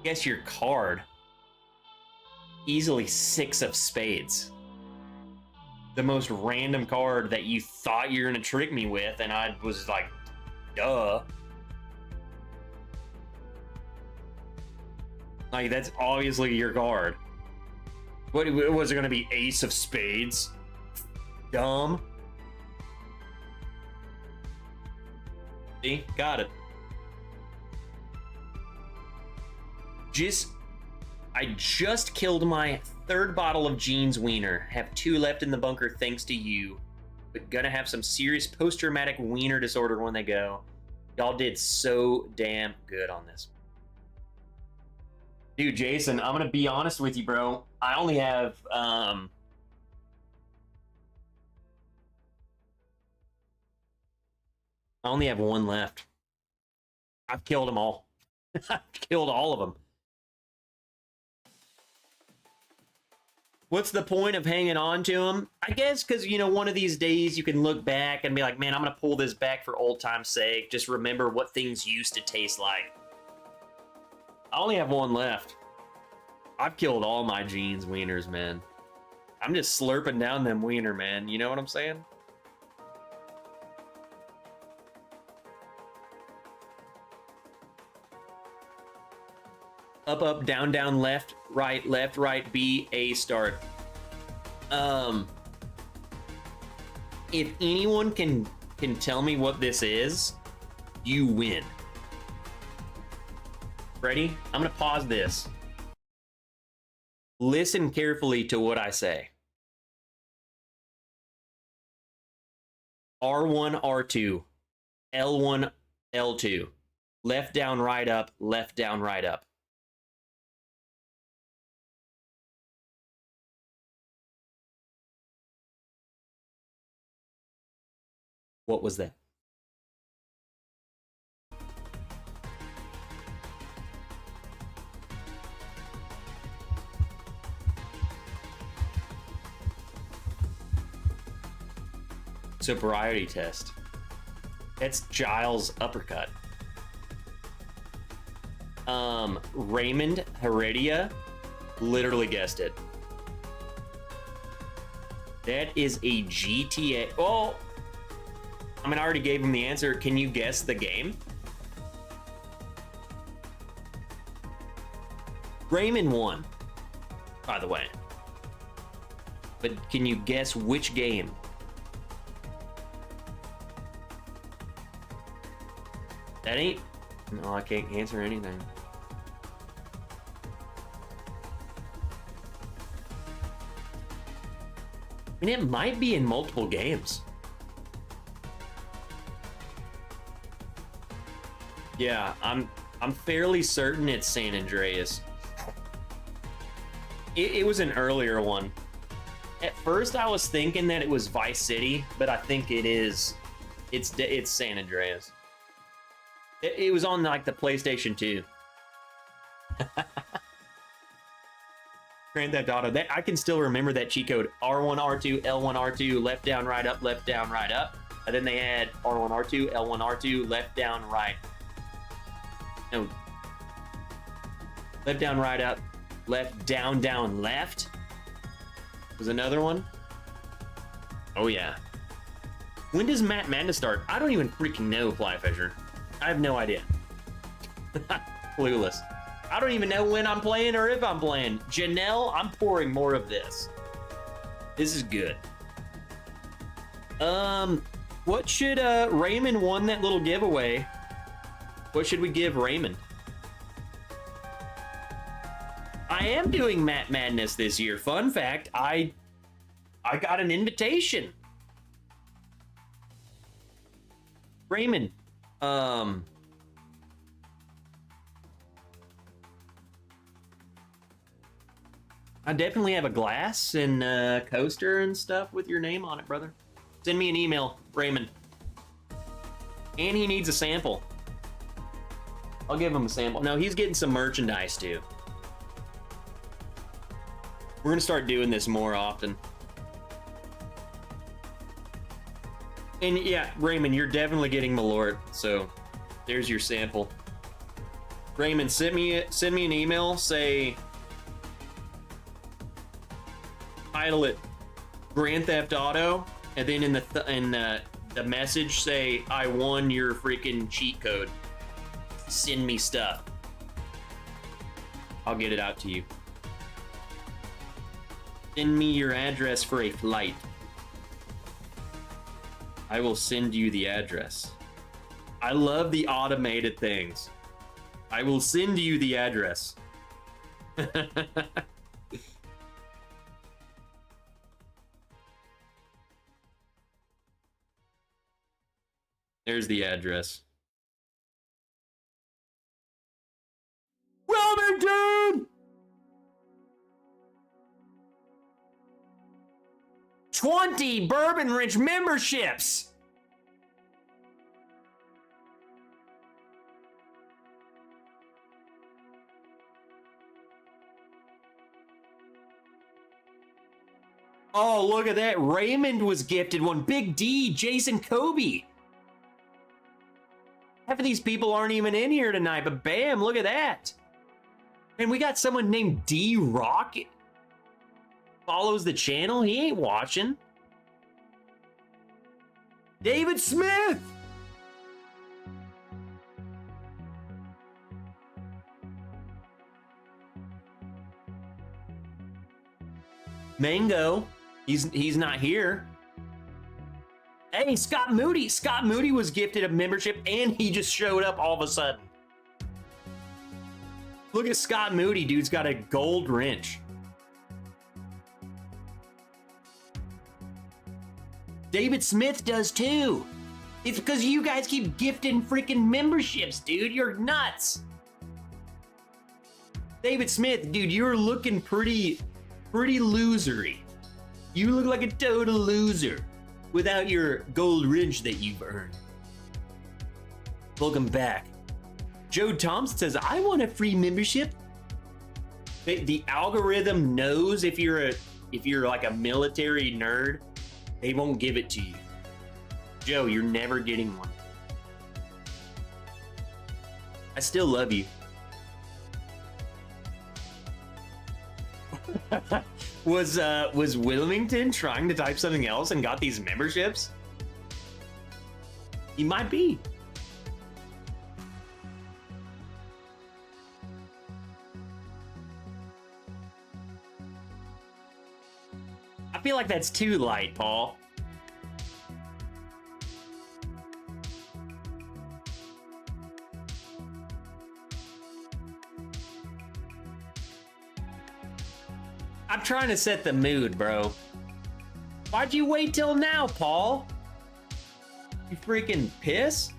Guess your card. Easily 6 of spades. The most random card that you thought you were going to trick me with, and I was like, duh. Like, that's obviously your card. What was it going to be? Ace of spades? Dumb. See? Got it. I just killed my 3rd bottle of Jean's Wiener. Have 2 left in the bunker thanks to you. But gonna have some serious post-traumatic wiener disorder when they go. Y'all did so damn good on this. Dude, Jason, I'm gonna be honest with you, bro. I only have, I only have 1 left. I've killed them all. I've killed all of them. What's the point of hanging on to them? I guess because, you know, one of these days you can look back and be like, man, I'm going to pull this back for old time's sake. Just remember what things used to taste like. I only have 1 left. I've killed all my Jeans wieners, man. I'm just slurping down them wiener, man. You know what I'm saying? Up, up, down, down, left, right, B, A, start. If anyone can tell me what this is, you win. Ready? I'm gonna pause this. Listen carefully to what I say. R1, R2, L1, L2. Left, down, right, up, left, down, right, up. What was that? Sobriety test. That's Giles' uppercut. Raymond Heredia literally guessed it. That is a GTA. Oh, I mean, I already gave him the answer. Can you guess the game? Raymond won, by the way. But can you guess which game? That ain't... No, I can't answer anything. I mean, it might be in multiple games. Yeah, I'm fairly certain it's San Andreas. It was an earlier one. At first, I was thinking that it was Vice City, but I think it is It's San Andreas. It was on like the PlayStation 2. Grand Theft Auto. I can still remember that cheat code. R1, R2, L1, R2, left, down, right, up, left, down, right, up. And then they had R1, R2, L1, R2, left, down, right. No. Left, down, right, up. Left, down, down, left. Was another one. Oh, yeah. When does Matt Madness start? I don't even freaking know, Flyfisher. I have no idea. Clueless. I don't even know when I'm playing or if I'm playing. Janelle, I'm pouring more of this. This is good. What should, Raymond won that little giveaway. What should we give Raymond? I am doing Matt Madness this year. Fun fact, I got an invitation. Raymond, I definitely have a glass and a coaster and stuff with your name on it, brother. Send me an email, Raymond. And he needs a sample. I'll give him a sample. No, he's getting some merchandise too. We're gonna start doing this more often. And yeah, Raymond, you're definitely getting Malort, so there's your sample. Raymond, send me an email, say, title it Grand Theft Auto, and then in the message say, I won your freaking cheat code. Send me stuff. I'll get it out to you. Send me your address for a flight. I will send you the address. I love the automated things. I will send you the address. There's the address. Wilmington! 20 Bourbon Wrench memberships! Oh, look at that. Raymond was gifted one. Big D, Jason Kobe. Half of these people aren't even in here tonight, but bam, look at that. And we got someone named D Rock. Follows the channel. He ain't watching. David Smith. Mango. He's not here. Hey, Scott Moody. Scott Moody was gifted a membership and he just showed up all of a sudden. Look at Scott Moody, dude's got a gold wrench. David Smith does too. It's because you guys keep gifting freaking memberships, dude. You're nuts. David Smith, dude, you're looking pretty losery. You look like a total loser without your gold wrench that you've earned. Welcome back. Joe Thompson says, I want a free membership. The algorithm knows if you're like a military nerd, they won't give it to you. Joe, you're never getting one. I still love you. Was Wilmington trying to type something else and got these memberships? He might be. I feel like that's too light, Paul. I'm trying to set the mood, bro. Why'd you wait till now, Paul? You freaking piss?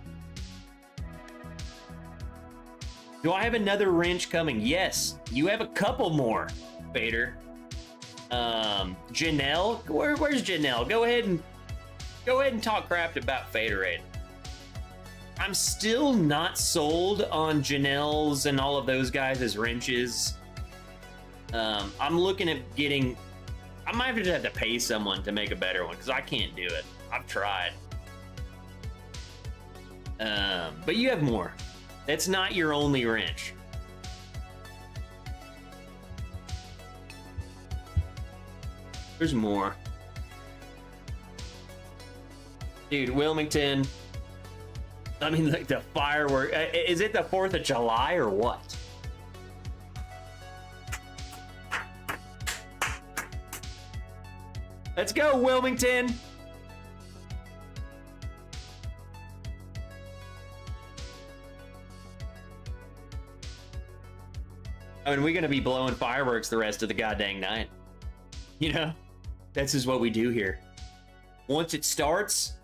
Do I have another wrench coming? Yes, you have a couple more, Vader. Janelle, where's Janelle? Go ahead Go ahead and talk crap about Faderade. I'm still not sold on Janelle's and all of those guys as wrenches. I'm looking at getting... I might just have to pay someone to make a better one, because I can't do it. I've tried. But you have more. That's not your only wrench. There's more. Dude, Wilmington. I mean, like the firework. Is it the 4th of July or what? Let's go, Wilmington. I mean, we're going to be blowing fireworks the rest of the goddamn night. You know? That's just what we do here. Once it starts,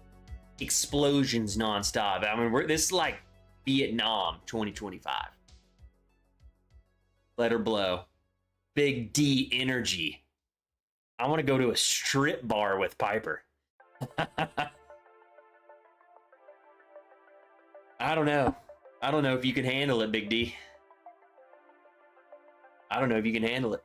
explosions nonstop. I mean, this is like Vietnam 2025. Let her blow. Big D energy. I want to go to a strip bar with Piper. I don't know. I don't know if you can handle it, Big D. I don't know if you can handle it.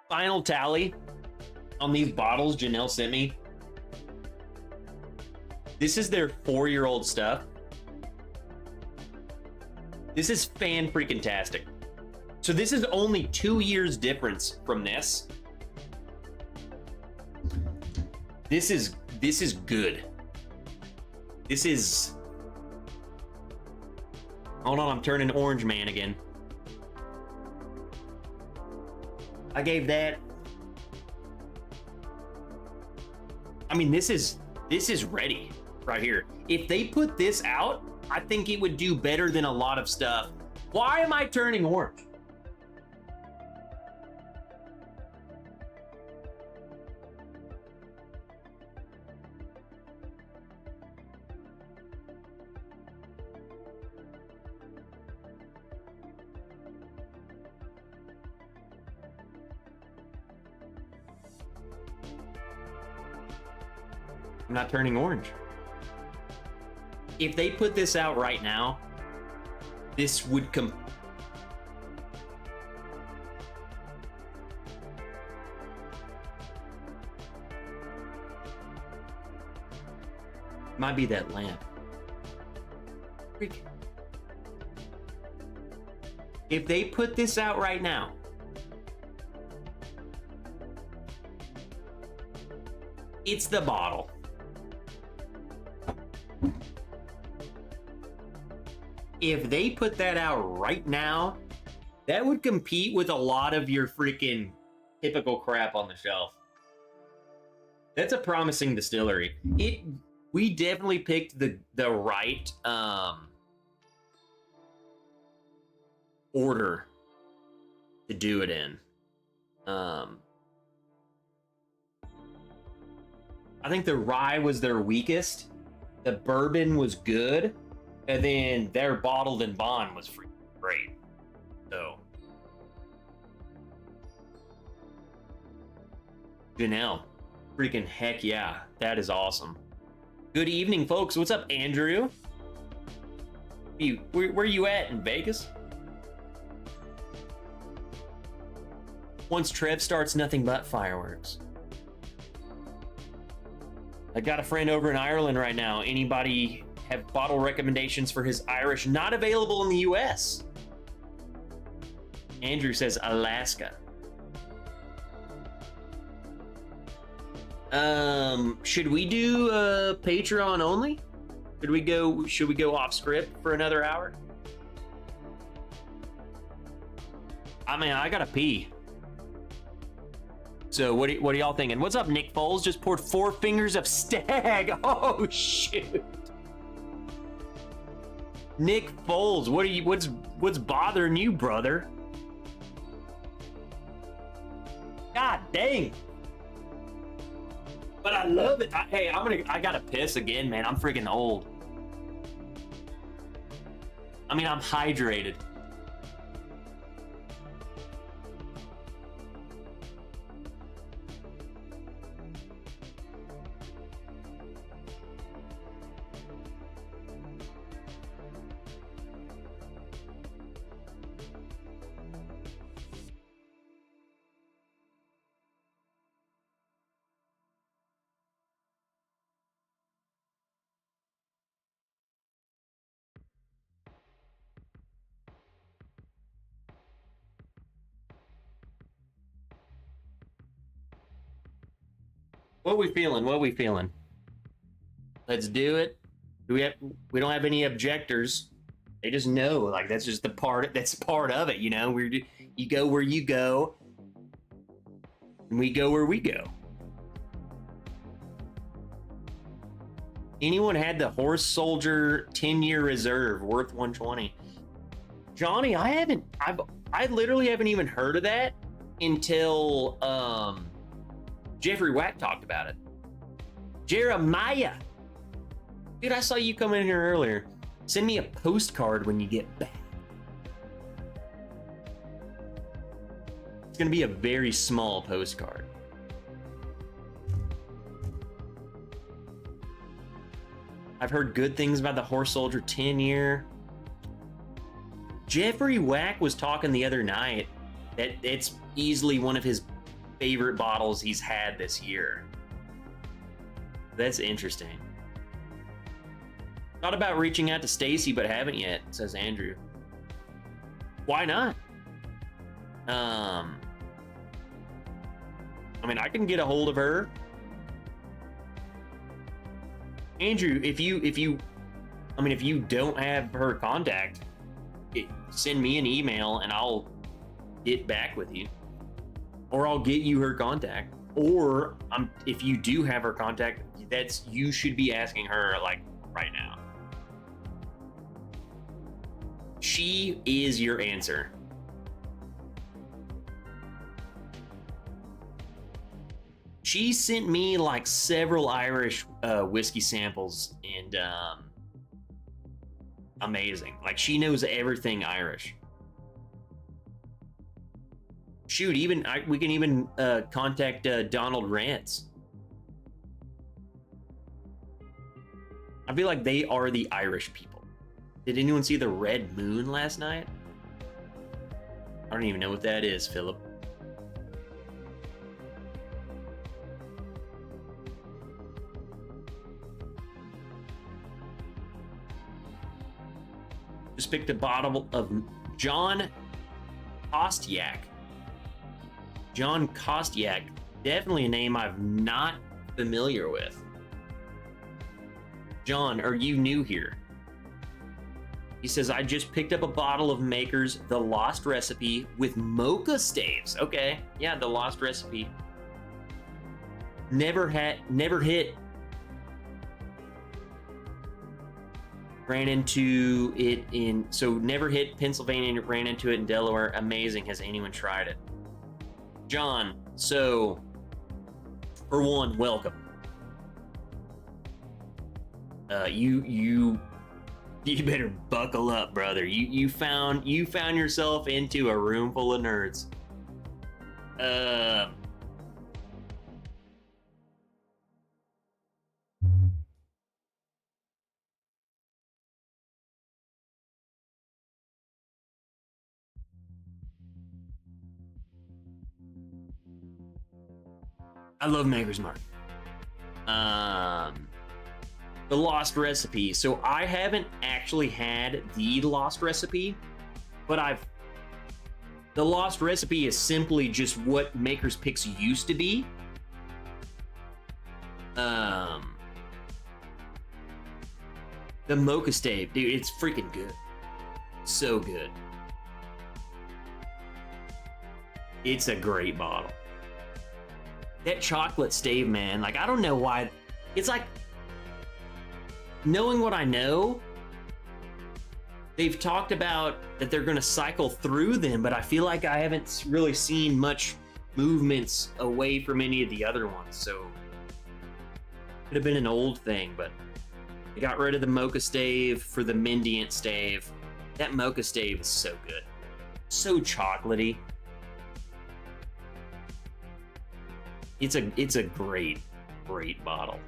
Final tally on these bottles Janelle sent me. This is their 4-year-old stuff. This is fan-freaking-tastic. So this is only 2 years difference from this. This is good. This is... Hold on, I'm turning orange man again. I gave that... I mean, this is ready right here. If they put this out, I think it would do better than a lot of stuff. Why am I turning orange? I'm not turning orange. If they put this out right now, this would might be that lamp. Freak. If they put this out right now, it's the bottle. If they put that out right now, that would compete with a lot of your freaking typical crap on the shelf. That's a promising distillery. We definitely picked the right order to do it in. I think the rye was their weakest. The bourbon was good. And then their bottled and bond was freaking great. So. Janelle. Freaking heck yeah. That is awesome. Good evening, folks. What's up, Andrew? Where you at in Vegas? Once Trev starts, nothing but fireworks. I got a friend over in Ireland right now. Anybody have bottle recommendations for his Irish? Not available in the US. Andrew says Alaska. Should we do Patreon only? Should we go off script for another hour? I mean, I gotta pee. So what are y'all thinking? What's up, Nick Foles? Just poured 4 fingers of stag. Oh shoot. Nick Foles, what's bothering you, brother? God dang. But I love it. I gotta piss again, man. I'm freaking old. I mean, I'm hydrated. What we feeling? What we feeling? Let's do it. We don't have any objectors. They just know, like, that's just that's part of it, you know. You go where you go, and we go where we go. Anyone had the Horse Soldier 10-year reserve worth 120? Johnny, I literally haven't even heard of that until Jeffrey Wack talked about it. Jeremiah, dude, I saw you come in here earlier. Send me a postcard when you get back. It's gonna be a very small postcard. I've heard good things about the Horse Soldier 10-year. Jeffrey Wack was talking the other night that it's easily one of his favorite bottles he's had this year. That's interesting. Thought about reaching out to Stacy, but haven't yet, says Andrew. Why not? I mean, I can get a hold of her. Andrew, if you don't have her contact, send me an email and I'll get back with you. Or I'll get you her contact. Or if you do have her contact, you should be asking her like right now. She is your answer. She sent me like several Irish whiskey samples, and amazing. Like, she knows everything Irish. Shoot, we can even contact Donald Rance. I feel like they are the Irish people. Did anyone see the Red Moon last night? I don't even know what that is, Philip. Just picked a bottle of John Kostiak. John Kostiak, definitely a name I'm not familiar with. John, are you new here? He says, I just picked up a bottle of Maker's The Lost Recipe with mocha staves. Okay, yeah, The Lost Recipe. Never hit. Ran into it never hit Pennsylvania, ran into it in Delaware. Amazing. Has anyone tried it? John, so for one, welcome. You better buckle up, brother. You found yourself into a room full of nerds. I love Maker's Mark. The Lost Recipe. So I haven't actually had the Lost Recipe, but the Lost Recipe is simply just what Maker's Picks used to be. The mocha stave, dude, it's freaking good. So good. It's a great bottle. That chocolate stave, man, like, I don't know why. It's like, knowing what I know, they've talked about that they're going to cycle through them, but I feel like I haven't really seen much movements away from any of the other ones. So could have been an old thing, but they got rid of the mocha stave for the Mendiant stave. That mocha stave is so good. So chocolatey. It's a great bottle.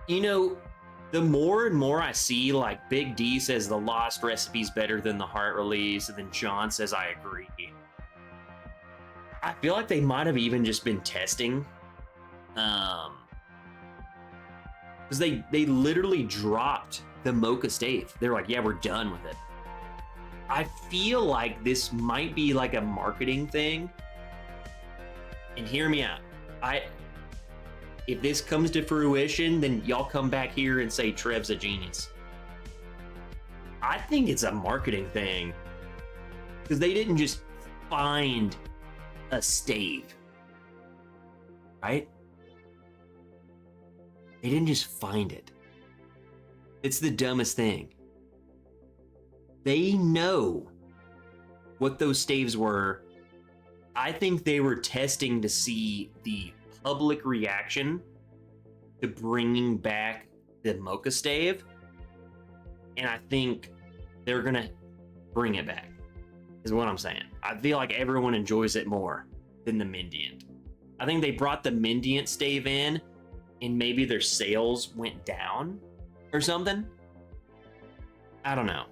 You know, the more and more I see, like, Big D says the Lost Recipe's better than the Heart Release, and then John says I agree. I feel like they might have even just been testing. Because they literally dropped the mocha stave. They're like, yeah, we're done with it. I feel like this might be like a marketing thing And hear me out. If this comes to fruition, then y'all come back here and say Trev's a genius. I think it's a marketing thing. Because they didn't just find a stave. Right? They didn't just find it. It's the dumbest thing. They know what those staves were. I think they were testing to see the public reaction to bringing back the mocha stave. And I think they're going to bring it back, is what I'm saying. I feel like everyone enjoys it more than the Mendiant. I think they brought the Mendiant stave in and maybe their sales went down or something. I don't know.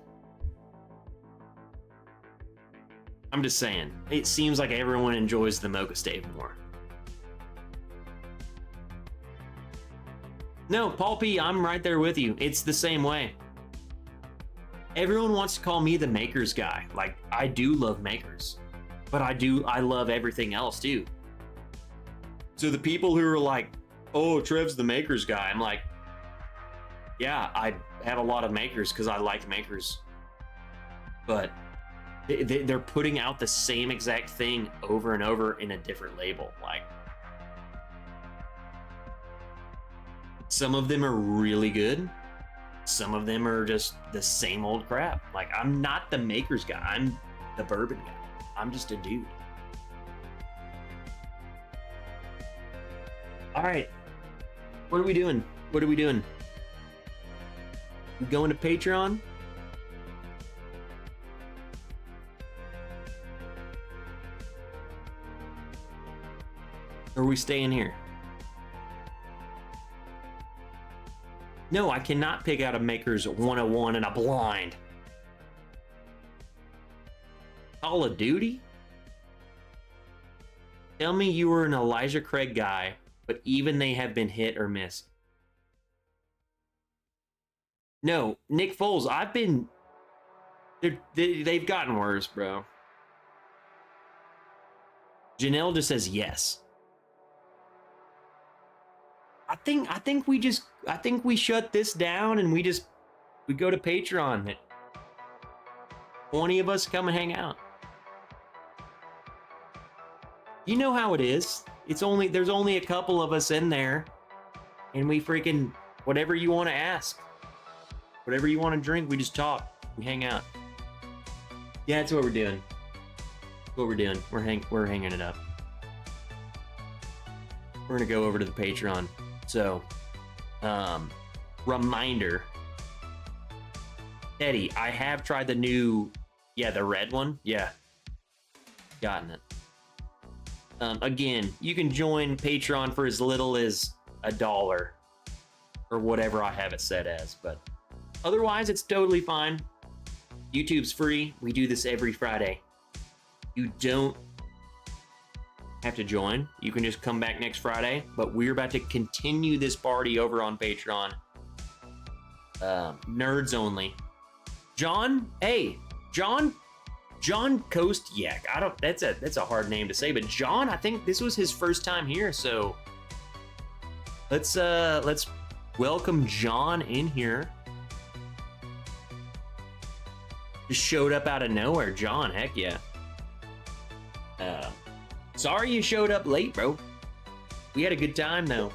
I'm just saying. It seems like everyone enjoys the mocha stave more. No, Paul P, I'm right there with you. It's the same way. Everyone wants to call me the makers guy. Like, I do love makers. But I love everything else too. So the people who are like, oh, Trev's the makers guy, I'm like, yeah, I have a lot of makers because I like makers. But they're putting out the same exact thing over and over in a different label. Like, some of them are really good. Some of them are just the same old crap. Like, I'm not the makers guy. I'm the bourbon guy. I'm just a dude. All right. What are we doing? What are we doing? We going to Patreon? Or are we staying here? No, I cannot pick out a Maker's 101 in a blind. Call of Duty? Tell me you were an Elijah Craig guy, but even they have been hit or miss. No, Nick Foles, they've gotten worse, bro. Janelle just says yes. I think we shut this down and we go to Patreon. 20 of us come and hang out. You know how it is. There's only a couple of us in there, and we freaking whatever you want to ask, whatever you want to drink, we just talk, we hang out. Yeah, that's what we're doing. That's what we're doing. We're hanging it up. We're gonna go over to the Patreon. So, reminder, Eddie, I have tried the new, the red one. Yeah, gotten it. Again, you can join Patreon for as little as $1 or whatever I have it set as, but otherwise it's totally fine. YouTube's free. We do this every Friday. You don't have to join. You can just come back next Friday, but we're about to continue this party over on Patreon. Nerds only. John Kostiak. That's a hard name to say, but John, I think this was his first time here, so let's welcome John in here. Just showed up out of nowhere. John, heck yeah. Sorry you showed up late, bro. We had a good time, though.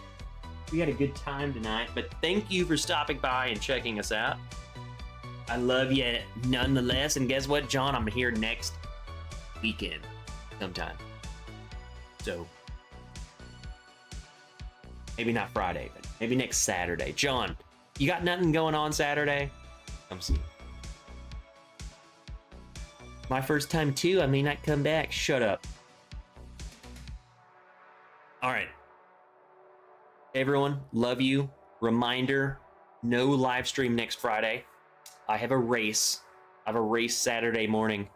We had a good time tonight, but thank you for stopping by and checking us out. I love you nonetheless, and guess what, John? I'm here next weekend sometime. So, maybe not Friday, but maybe next Saturday. John, you got nothing going on Saturday? Come see. My first time, too. I may not come back. Shut up. All right. Everyone, love you. Reminder, no live stream next Friday. I have a race. I have a race Saturday morning.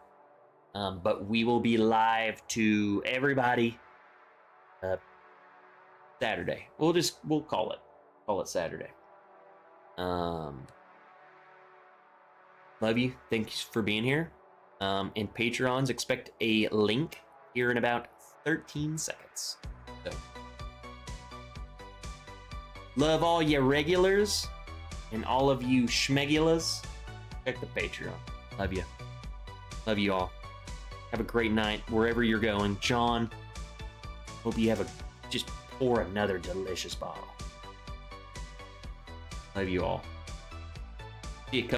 But we will be live to everybody Saturday. We'll call it Saturday. Love you. Thanks for being here. And Patreons, expect a link here in about 13 seconds. nuts. So, love all you regulars and all of you schmegulas. Check the Patreon. Love you. Love you all. Have a great night wherever you're going. John, hope you have just pour another delicious bottle. Love you all. See you.